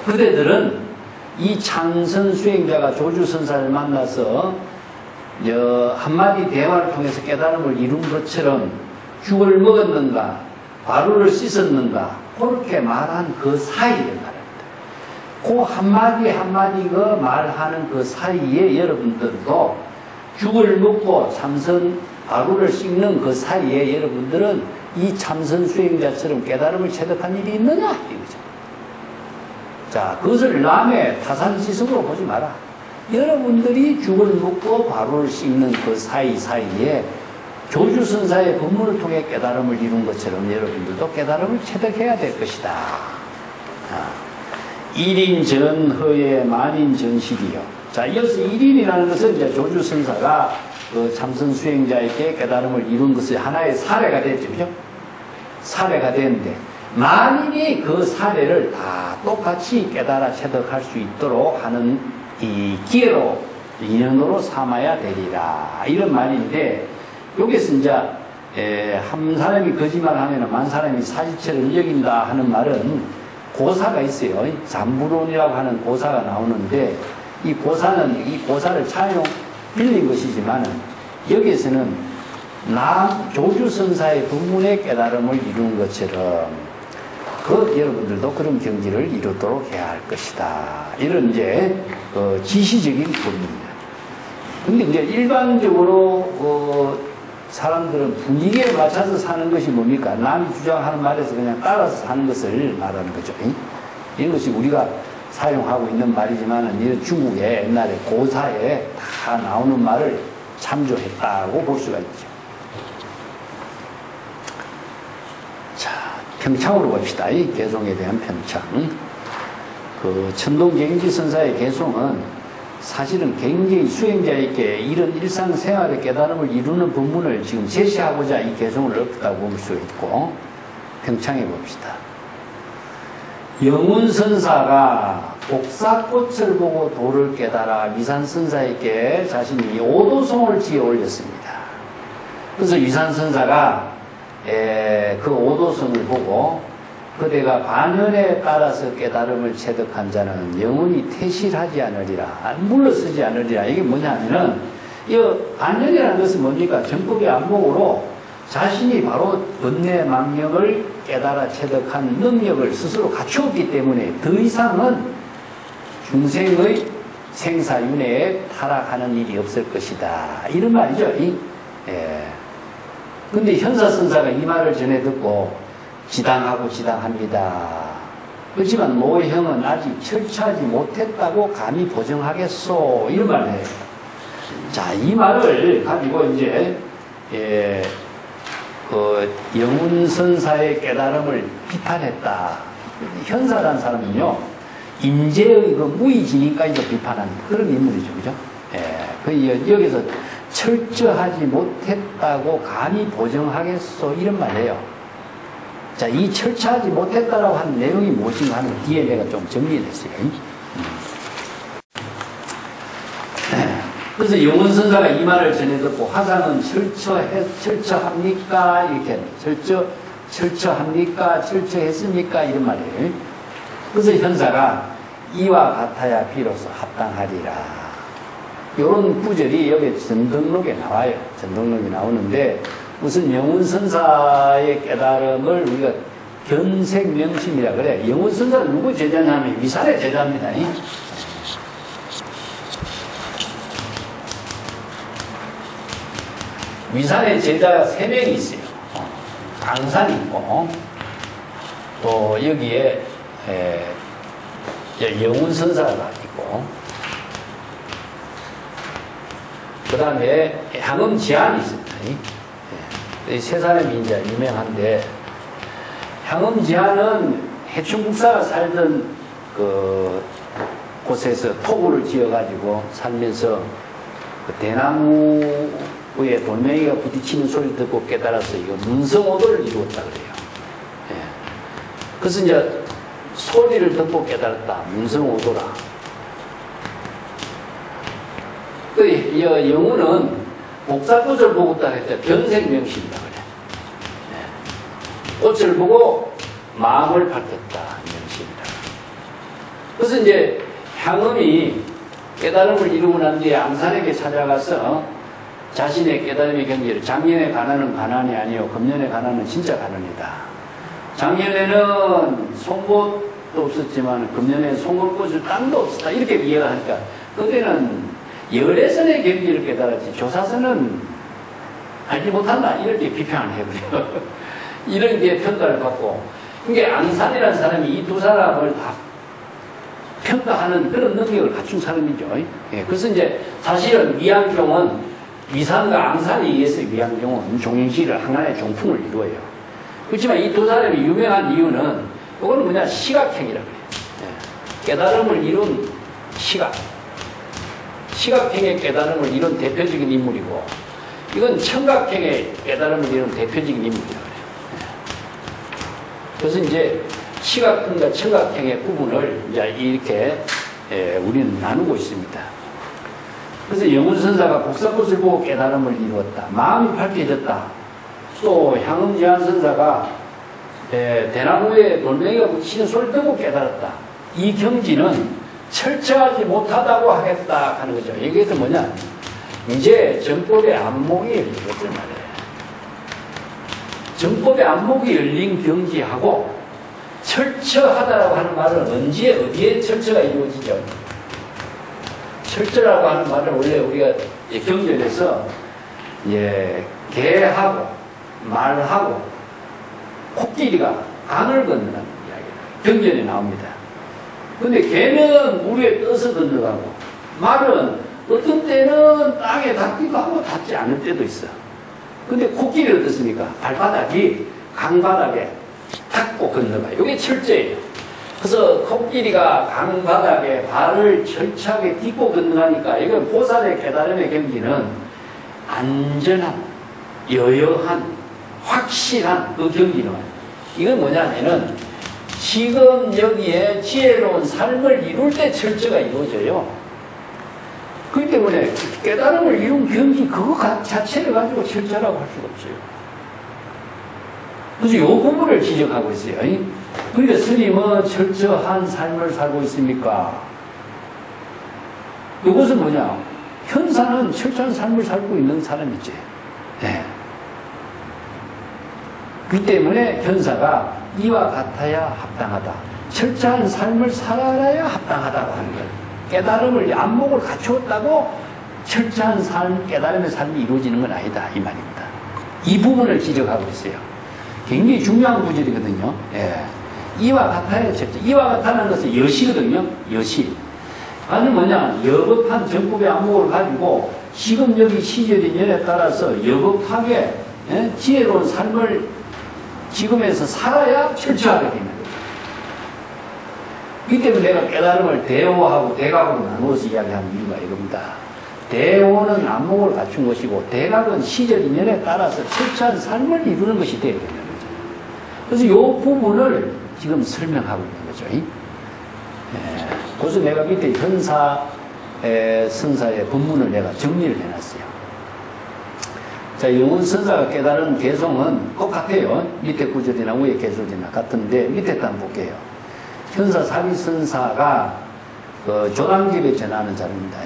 그대들은 이 참선 수행자가 조주선사를 만나서 한마디 대화를 통해서 깨달음을 이룬 것처럼 죽을 먹었는가 바루를 씻었는가 그렇게 말한 그 사이를 말합니다. 그 한마디 한마디 말하는 그 사이에 여러분들도 죽을 먹고 참선 바루를 씻는 그 사이에 여러분들은 이 참선 수행자처럼 깨달음을 체득한 일이 있느냐 이거죠. 자, 그것을 남의 타산지석으로 보지 마라. 여러분들이 죽을 먹고 바루를 씻는 그 사이사이에 조주선사의 법문을 통해 깨달음을 이룬 것처럼 여러분들도 깨달음을 체득해야 될 것이다. 일인전허의 만인전실이요. 자, 이어서 일인이라는 것은 이제 조주선사가 그 참선 수행자에게 깨달음을 이룬 것이 하나의 사례가 됐죠. 그죠? 사례가 되는데, 만인이 그 사례를 다 똑같이 깨달아 체득할 수 있도록 하는 이 기회로, 인연으로 삼아야 되리라. 이런 말인데, 여기서 이제, 한 사람이 거짓말하면 만 사람이 사실처럼 여긴다 하는 말은 고사가 있어요. 잠부론이라고 하는 고사가 나오는데, 이 고사를 차용 빌린 것이지만은, 여기에서는 조주선사의 법문의 깨달음을 이룬 것처럼, 여러분들도 그런 경지를 이루도록 해야 할 것이다. 이런 이제, 지시적인 법입니다. 근데 이제 일반적으로, 사람들은 분위기에 맞춰서 사는 것이 뭡니까? 남이 주장하는 말에서 그냥 따라서 사는 것을 말하는 거죠. 이런 것이 우리가 사용하고 있는 말이지만, 이런 중국의 옛날에 고사에 다 나오는 말을 참조했다고 볼 수가 있죠. 자, 평창으로 봅시다. 이 개송에 대한 평창. 천동경지선사의 개송은 사실은 굉장히 수행자에게 이런 일상생활의 깨달음을 이루는 법문을 지금 제시하고자 이 개송을 엎었다고 볼 수 있고, 평창해 봅시다. 영운선사가 복사꽃을 보고 도를 깨달아 위산선사에게 자신이 오도송을 지어 올렸습니다. 그래서 위산선사가 그 오도송을 보고 그대가 반연에 따라서 깨달음을 체득한 자는 영원히 퇴실하지 않으리라, 물러서지 않으리라. 이게 뭐냐면은, 이 반연이라는 것은 뭡니까? 정법의 안목으로 자신이 바로 번뇌망령을 깨달아 체득한 능력을 스스로 갖추었기 때문에 더 이상은 중생의 생사윤회에 타락하는 일이 없을 것이다. 이런 말이죠. 근데 현사선사가 이 말을 전해 듣고 지당하고 지당합니다. 그렇지만 모형은 아직 철저하지 못했다고 감히 보정하겠소. 이런 말을 해요. 자, 이 말을 가지고 이제, 영운선사의 깨달음을 비판했다. 현사라는 사람은요, 인재의 그 무의진인까지도 비판하는 그런 인물이죠. 그죠? 예. 그 여기서 철저하지 못했다고 감히 보정하겠소? 이런 말이에요. 자, 이 철저하지 못했다라고 하는 내용이 무엇인가 하는 뒤에 내가 좀 정리했어요. 그래서 영훈선사가 이 말을 전해 듣고 화상은 철저합니까? 이렇게 철저합니까? 철저했습니까? 이런 말이에요. 그래서 현사가 이와 같아야 비로소 합당하리라. 이런 구절이 여기 전등록에 나와요. 전등록에 나오는데 무슨 영훈선사의 깨달음을 우리가 견색명심이라 그래. 영훈선사는 누구 제자냐면 위산의 제자입니다. 위산의 제자가 3명이 있어요. 강산이 있고 또 여기에 영훈선사가 있고 그 다음에 향음지안이 있습니다. 이 3사람이 이제 유명한데 향음지안은 해충국사가 살던 그 곳에서 토구를 지어가지고 살면서 그 대나무에 돌멩이가 부딪히는 소리를 듣고 깨달아서 이거 문성오도를 이루었다 그래요. 예. 그래서 이제 소리를 듣고 깨달았다. 문성오도라. 그 영혼은 복사꽃을 보고 딱 했죠. 변색명심이다 그래. 예. 꽃을 보고 마음을 밝혔다. 명심이다. 그래서 이제 향음이 깨달음을 이루고 난 뒤에 암산에게 찾아가서 자신의 깨달음의 경지를 작년에 가난은 가난이 아니요 금년에 가난은 진짜 가난이다. 작년에는 송곳도 없었지만 금년에는 송곳꽃을 땅도 없었다. 이렇게 이해가 하니까 그때는 열애선의 경지를 깨달았지 조사선은 알지 못한다. 이렇게 비판을 해버려. 이런 게 평가를 받고 이게 앙산이라는 사람이 이 두 사람을 다 평가하는 그런 능력을 갖춘 사람이죠. 예, 그래서 이제 사실은 위안경은 위산과 앙산에 의해서 위안경은 종지를 하나의 종풍을 이루어요. 그렇지만 이 두 사람이 유명한 이유는 그거는 뭐냐 시각행이라 그래요. 예, 깨달음을 이룬 시각행의 깨달음을 이룬 대표적인 인물이고 이건 청각행의 깨달음을 이룬 대표적인 인물이라 그래요. 예. 그래서 이제 시각행과 청각행의 구분을 이제 이렇게 우리는 나누고 있습니다. 그래서 영훈선사가 복사꽃을 보고 깨달음을 이루었다. 마음이 밝혀졌다. 또 향음지안선사가 대나무에 돌멩이가 붙이는 소리를 듣고 깨달았다. 이 경지는 철저하지 못하다고 하겠다 하는 거죠. 여기에서 뭐냐? 이제 정법의 안목이 열렸단 말이에요. 정법의 안목이 열린 경지하고 철저하다라고 하는 말은 언제 어디에 철저가 이루어지죠? 철저라고 하는 말은 원래 우리가 경전에서 개하고 말하고 코끼리가 강을 건너는 이야기가 경전에 나옵니다. 근데 개는 물에 떠서 건너가고 말은 어떤 때는 땅에 닿기도 하고 닿지 않을 때도 있어. 근데 코끼리는 어떻습니까? 발바닥이 강바닥에 닿고 건너가요. 이게 철저예요. 그래서 코끼리가 강바닥에 발을 철저하게 딛고 건너가니까 이건 보살의 깨달음의 경지는 안전한, 여여한, 확실한 그 경지는 이건 뭐냐면은 지금 여기에 지혜로운 삶을 이룰 때 철저가 이루어져요. 그렇기 때문에 깨달음을 이룬 경지 그거 자체를 가지고 철저라고 할 수가 없어요. 그래서 요 부분을 지적하고 있어요. 그러니까 스님은 철저한 삶을 살고 있습니까? 이것은 뭐냐? 현사는 철저한 삶을 살고 있는 사람이지. 네. 그렇기 때문에 현사가 이와 같아야 합당하다. 철저한 삶을 살아야 합당하다고 하는 거예요. 깨달음을, 안목을 갖추었다고 철저한 삶, 깨달음의 삶이 이루어지는 건 아니다. 이 말입니다. 이 부분을 지적하고 있어요. 굉장히 중요한 구절이거든요. 예. 이와 같아야 철저. 이와 같다는 것은 여시거든요. 여시. 아니 뭐냐, 여법한 정법의 안목을 가지고 지금 여기 시절 인연에 따라서 여법하게 지혜로운 삶을 지금에서 살아야 철저하게 되는 거예요. 이 때문에 내가 깨달음을 대오하고 대각으로 나누어서 이야기하는 이유가 이겁니다. 대오는 안목을 갖춘 것이고 대각은 시절 인연에 따라서 철저한 삶을 이루는 것이 되어야 되는 거죠. 그래서 이 부분을 지금 설명하고 있는 거죠. 그래서 내가 밑에 현사 선사의 본문을 내가 정리를 해놨어요. 자, 영혼선사가 깨달은 개성은 똑같아요. 밑에 구절이나 위에 개설이나 같은데 밑에 거 한번 볼게요. 현사 사비선사가 조당집에 전하는 자료입니다.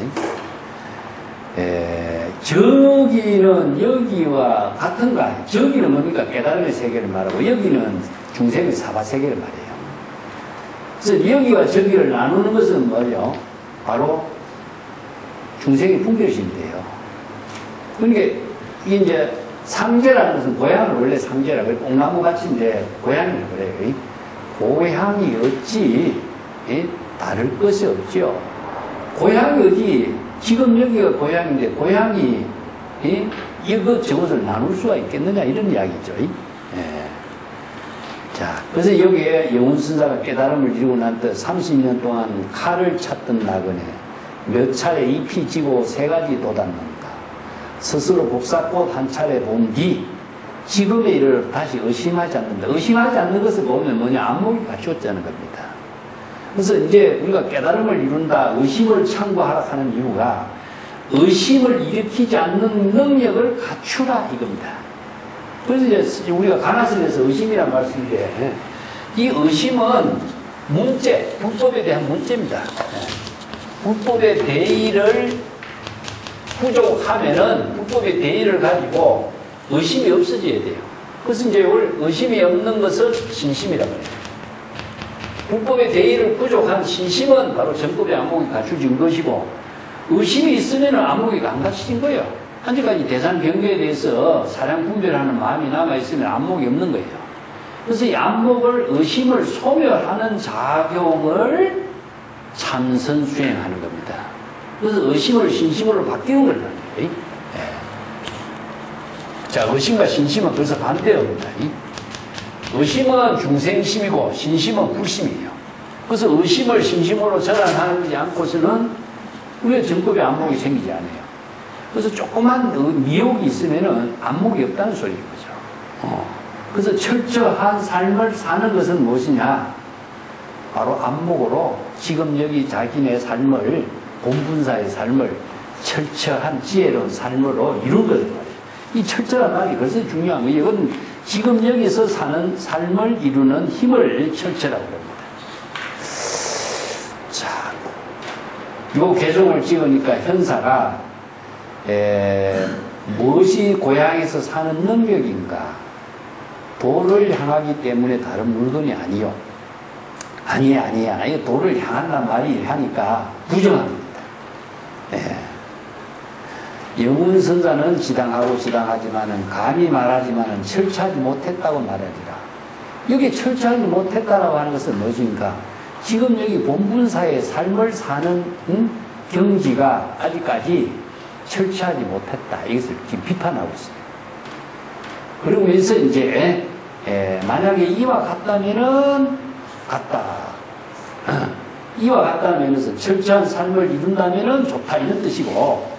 저기는 여기와 같은가? 저기는 뭡니까? 깨달음의 세계를 말하고 여기는 중생의 사바세계를 말해요. 그래서 여기와 저기를 나누는 것은 뭐예요? 바로 중생의 분별심인데요. 그러니까 이게 이제 상제라는 것은 고향을 원래 상제라고 해요. 뽕나무 같이인데 고향이라고 그래요. 고향이 어찌 다를 것이 없죠. 고향이 어디 지금 여기가 고향인데 고향이 이것 저것을 나눌 수가 있겠느냐 이런 이야기죠. 자, 그래서 여기에 영혼선사가 깨달음을 이루고 난 때 30년 동안 칼을 찾던 나그네 몇 차례 잎이 지고 3가지 돋았는가 스스로 복사꽃 한 차례 본 뒤 지금의 일을 다시 의심하지 않는다. 의심하지 않는 것을 보면 뭐냐? 안목이 갖추었다는 겁니다. 그래서 이제 우리가 깨달음을 이룬다, 의심을 창구하라 하는 이유가 의심을 일으키지 않는 능력을 갖추라 이겁니다. 그래서 이제 우리가 가나설에서 의심이란 말씀인데 이 의심은 문제, 불법에 대한 문제입니다. 불법의 대의를 부족하면은 불법의 대의를 가지고 의심이 없어져야 돼요. 그래서 이제 의심이 없는 것을 신심이라고 해요. 불법의 대의를 부족한 신심은 바로 정법의 안목이 갖춰진 것이고 의심이 있으면 안목이 안 갖춰진 거예요. 현재까지 대산 경계에 대해서 사량 분별하는 마음이 남아있으면 안목이 없는 거예요. 그래서 이 안목을 의심을 소멸하는 작용을 참선 수행하는 겁니다. 그래서 의심을 신심으로 바뀌는 걸 말하는 거예요. 자, 의심과 신심은 그래서 반대입니다. 의심은 중생심이고 신심은 불심이에요. 그래서 의심을 신심으로 전환하지 않고서는 우리의 정법에 안목이 생기지 않아요. 그래서 조그만 미혹이 있으면은 안목이 없다는 소리인 거죠. 그래서 철저한 삶을 사는 것은 무엇이냐? 바로 안목으로 지금 여기 자기네 삶을 본분사의 삶을 철저한 지혜로운 삶으로 이룬 거란 말이에요. 이 철저한 말이 그래서 중요한 거예요. 이건 지금 여기서 사는 삶을 이루는 힘을 철저라고 합니다. 자, 요 개종을 찍으니까 현사가 무엇이 고향에서 사는 능력인가? 도를 향하기 때문에 다른 물건이 아니요. 아니야. 도를 향한단 말이 하니까 부정합니다. 영훈선사는 지당하지만은 감히 말하지만은 철저하지 못했다고 말하리라. 여기 철저하지 못했다라고 하는 것은 무엇인가? 지금 여기 본분사의 삶을 사는 경지가 아직까지 철저하지 못했다. 이것을 지금 비판하고 있어요. 그러면서 이제 만약에 이와 같다면은 같다. 이와 같다면서 철저한 삶을 이룬다면은 좋다 이런 뜻이고.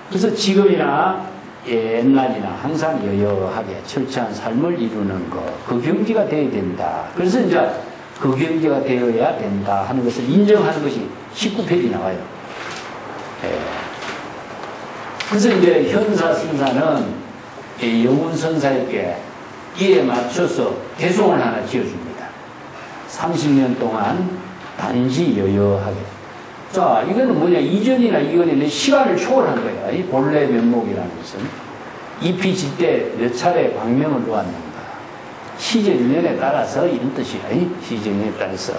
그래서 지금이나 옛날이나 항상 여여하게 철저한 삶을 이루는 것, 그 경지가 되어야 된다. 그래서 이제 그 경지가 되어야 된다 하는 것을 인정하는 것이 19페이지 나와요. 그래서 이제 현사선사는 영훈선사에게 이에 맞춰서 개송을 하나 지어줍니다. 30년 동안 단지 여여하게. 자, 이거는 뭐냐, 이전이나 이거는 시간을 초월한 거야. 이 본래 면목이라는 것은. 잎이 질 때 몇 차례 광명을 놓았는가. 시절 인연에 따라서 이런 뜻이야. 시절 인연에 따라서.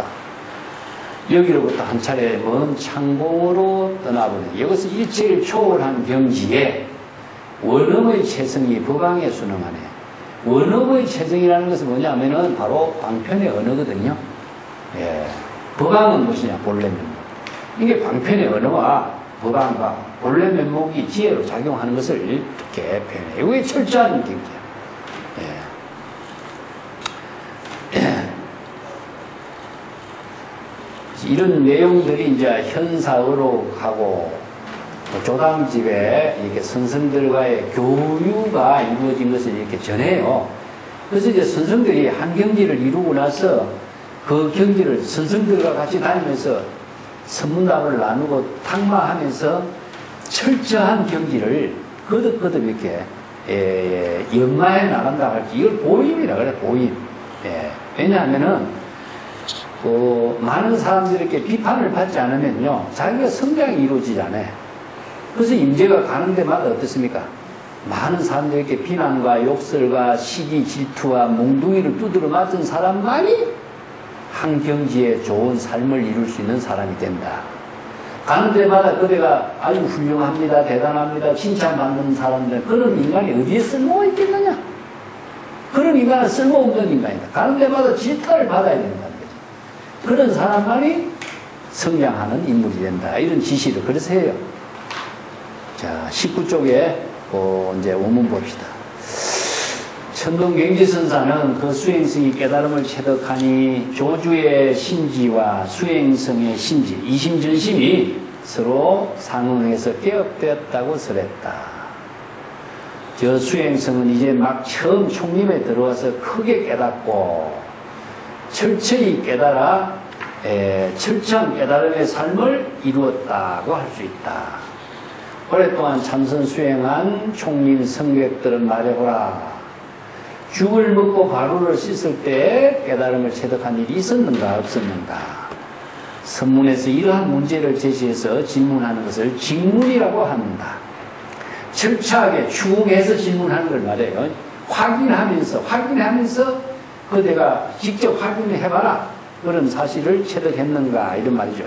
여기로부터 한 차례 먼 창공으로 떠나보내. 여기서 일체를 초월한 경지에 원음의 체성이 법왕에 순응하네. 원음의 체성이라는 것은 뭐냐면은 바로 방편의 언어거든요. 법왕은 무엇이냐, 본래 면목. 이게 방편의 언어와 법왕과 본래 면목이 지혜로 작용하는 것을 이렇게 표현해요. 이게 철저한 경지야. 이런 내용들이 이제 현사의록하고 조당집에 이렇게 선생들과의 교류가 이루어진 것을 이렇게 전해요. 그래서 이제 선생들이 한 경지를 이루고 나서 그 경지를 선생들과 같이 다니면서 선문답을 나누고 탁마하면서 철저한 경지를 거듭거듭 이렇게 연마해 나간다고 할지 이걸 보임이라 그래, 보임. 왜냐하면은 많은 사람들에게 비판을 받지 않으면요 자기가 성장이 이루어지지 않아요. 그래서 임재가 가는 데마다 어떻습니까? 많은 사람들에게 비난과 욕설과 시기 질투와 몽둥이를 두드려 맞은 사람만이 한 경지에 좋은 삶을 이룰 수 있는 사람이 된다. 가는 데마다 그대가 아주 훌륭합니다, 대단합니다, 칭찬받는 사람들, 그런 인간이 어디에 쓸모가 있겠느냐? 그런 인간은 쓸모없는 인간이다. 가는 데마다 질타를 받아야 된다는 거죠. 그런 사람만이 성장하는 인물이 된다. 이런 지시를 그래서 해요. 자, 19쪽에 이제 원문 봅시다. 천동경지선사는 그 수행성이 깨달음을 체득하니 조주의 심지와 수행성의 심지, 이심전심이 서로 상응해서 개업되었다고 설했다. 저 수행성은 이제 막 처음 총림에 들어와서 크게 깨닫고 철저히 깨달아 철저한 깨달음의 삶을 이루었다고 할 수 있다. 오랫동안 참선 수행한 총림 성객들은 말해보라. 죽을 먹고 가루를 씻을 때 깨달음을 체득한 일이 있었는가 없었는가. 선문에서 이러한 문제를 제시해서 질문하는 것을 직문이라고 한다. 철저하게 추궁해서 질문하는 걸 말해요. 확인하면서 그대가 직접 확인해봐라. 그런 사실을 체득했는가 이런 말이죠.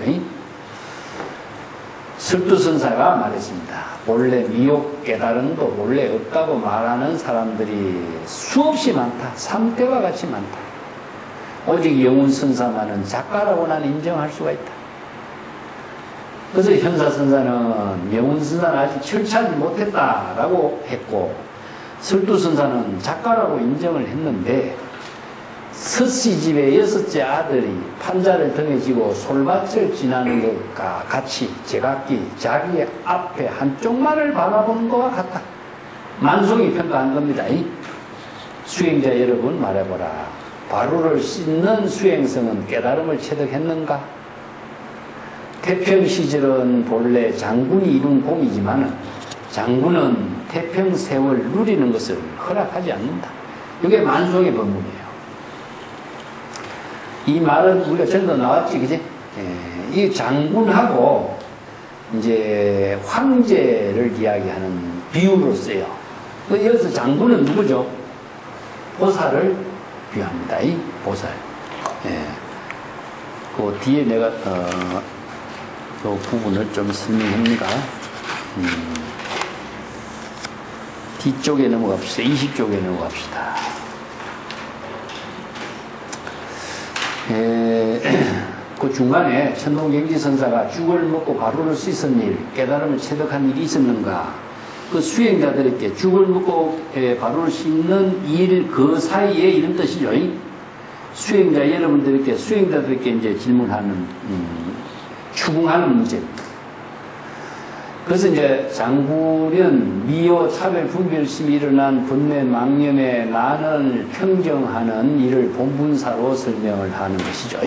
설두선사가 말했습니다. 본래 미혹 깨달음도 본래 없다고 말하는 사람들이 수없이 많다. 상대와 같이 많다. 오직 영훈선사만은 작가라고 나는 인정할 수가 있다. 그래서 현사선사는 영훈선사는 아직 철저하지 못했다라고 했고 설두선사는 작가라고 인정을 했는데 서씨집의 6째 아들이 판자를 등에 지고 솔밭을 지나는 것과 같이 제각기 자기 앞에 한쪽만을 바라보는 것과 같다. 만송이 평가한 겁니다. 수행자 여러분 말해보라. 바루를 씻는 수행성은 깨달음을 체득했는가? 태평 시절은 본래 장군이 이룬 공이지만 장군은 태평 세월 누리는 것을 허락하지 않는다. 이게 만송의 법문이에요. 이 말은 우리가 전도 나왔지, 그지? 이 장군하고 이제 황제를 이야기하는 비유로 써요. 여기서 장군은 누구죠? 보살을 비유합니다. 이 보살. 그 뒤에 내가 그 부분을 좀 설명합니다. 뒤쪽에 넘어갑시다. 20쪽에 넘어갑시다. 그 중간에 천동경지선사가 죽을 먹고 가루를 씻은 일, 깨달음을 체득한 일이 있었는가? 그 수행자들에게 죽을 먹고 가루를 씻는 일 그 사이에 이런 뜻이죠. 수행자 여러분들에게 수행자들에게 이제 질문하는 추궁하는 문제입니다. 그래서 이제 장군은 미호 차별 분별심이 일어난 분뇌 망념의 난을 평정하는 이를 본분사로 설명을 하는 것이죠.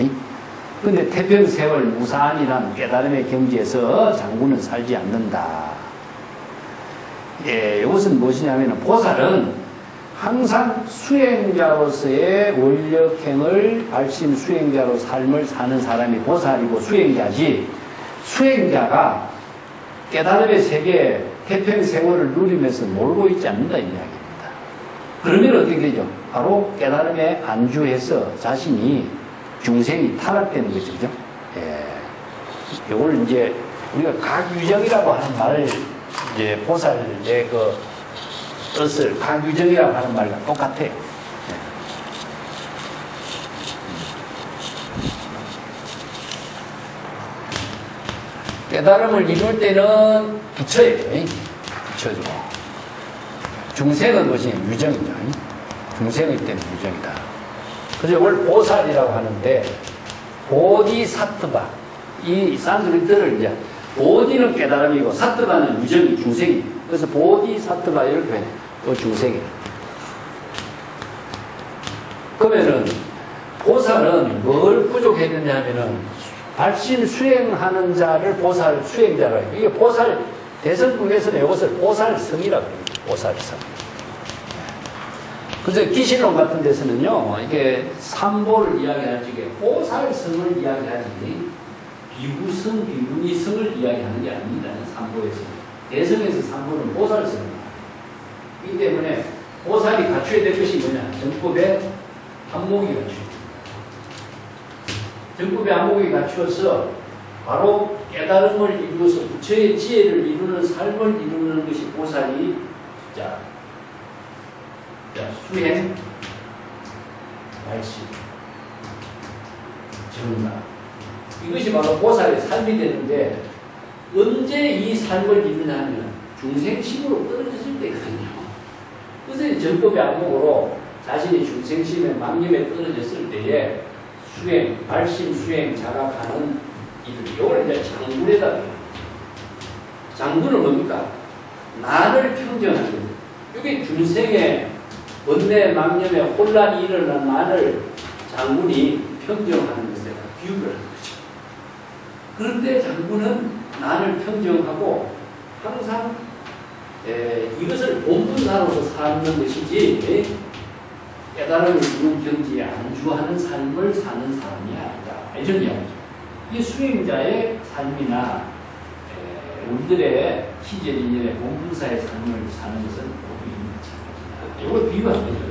그런데 태평세월 무사안이란 깨달음의 경지에서 장군은 살지 않는다. 이것은 무엇이냐면 보살은 항상 수행자로서의 원력행을 발심 수행자로 삶을 사는 사람이 보살이고 수행자지, 수행자가 깨달음의 세계 태평세월을 누리면서 놀고 있지 않는다 이 이야기입니다. 그러면 어떻게 되죠? 바로 깨달음에 안주해서 자신이 중생이 타락되는 거죠. 그죠? 이걸 이제 우리가 각유정이라고 하는 말을 이제 보살의 그 뜻을 각유정이라고 하는 말과 똑같아요. 깨달음을 이룰 때는 부처예요. 부처죠. 중생은 것이 유정이죠. 중생의 때는 유정이다. 그래서 이걸 보살이라고 하는데 보디사트바, 이 산스크리트를 이제 보디는 깨달음이고 사트바는 유정이 중생이. 그래서 보디사트바 이렇게 해. 또 중생이. 그러면은 보살은 뭘 부족해야 되냐면은 발신 수행하는 자를 보살 수행자라 해요. 이게 보살 대성국에서는 이것을 보살성이라고 합니다. 보살성. 그래서 기신론 같은 데서는요, 이게 삼보를 이야기하지, 이게 보살성을 이야기하지, 비구성, 비구니성을 이야기하는 게 아닙니다. 삼보에서. 대성에서 삼보는 보살성입니다. 이 때문에 보살이 갖춰야 될 것이 뭐냐? 정법의 안목이 갖춰야 정법의 안목이 갖추어서 바로 깨달음을 이루어서 부처의 지혜를 이루는 삶을 이루는 것이 보살이 자 수행, 발심, 정말 이것이 바로 보살의 삶이 되는데 언제 이 삶을 이루냐 하면 중생심으로 떨어졌을 때거든요. 그래서 정법의 안목으로 자신이 중생심의 망념에 떨어졌을 때에 수행, 발심, 수행, 자각하는 이들, 이걸 이제 장군에다 해요. 장군은 뭡니까? 나를 평정하는 거예요. 이게 중생의 번뇌, 망념에 혼란이 일어난 나를 장군이 평정하는 것에 비유를 하는 거죠. 그런데 장군은 나를 평정하고 항상 이것을 본분사로서 사는 것이지 깨달음을 이룬 경지에 안주하는 삶을 사는 사람이 아니다. 이런 이야기죠. 이게 수행자의 삶이나 우리들의 시절인연의 본분사의 삶을 사는 것은 모두 있는 마찬가지다. 이걸 비유한 거죠.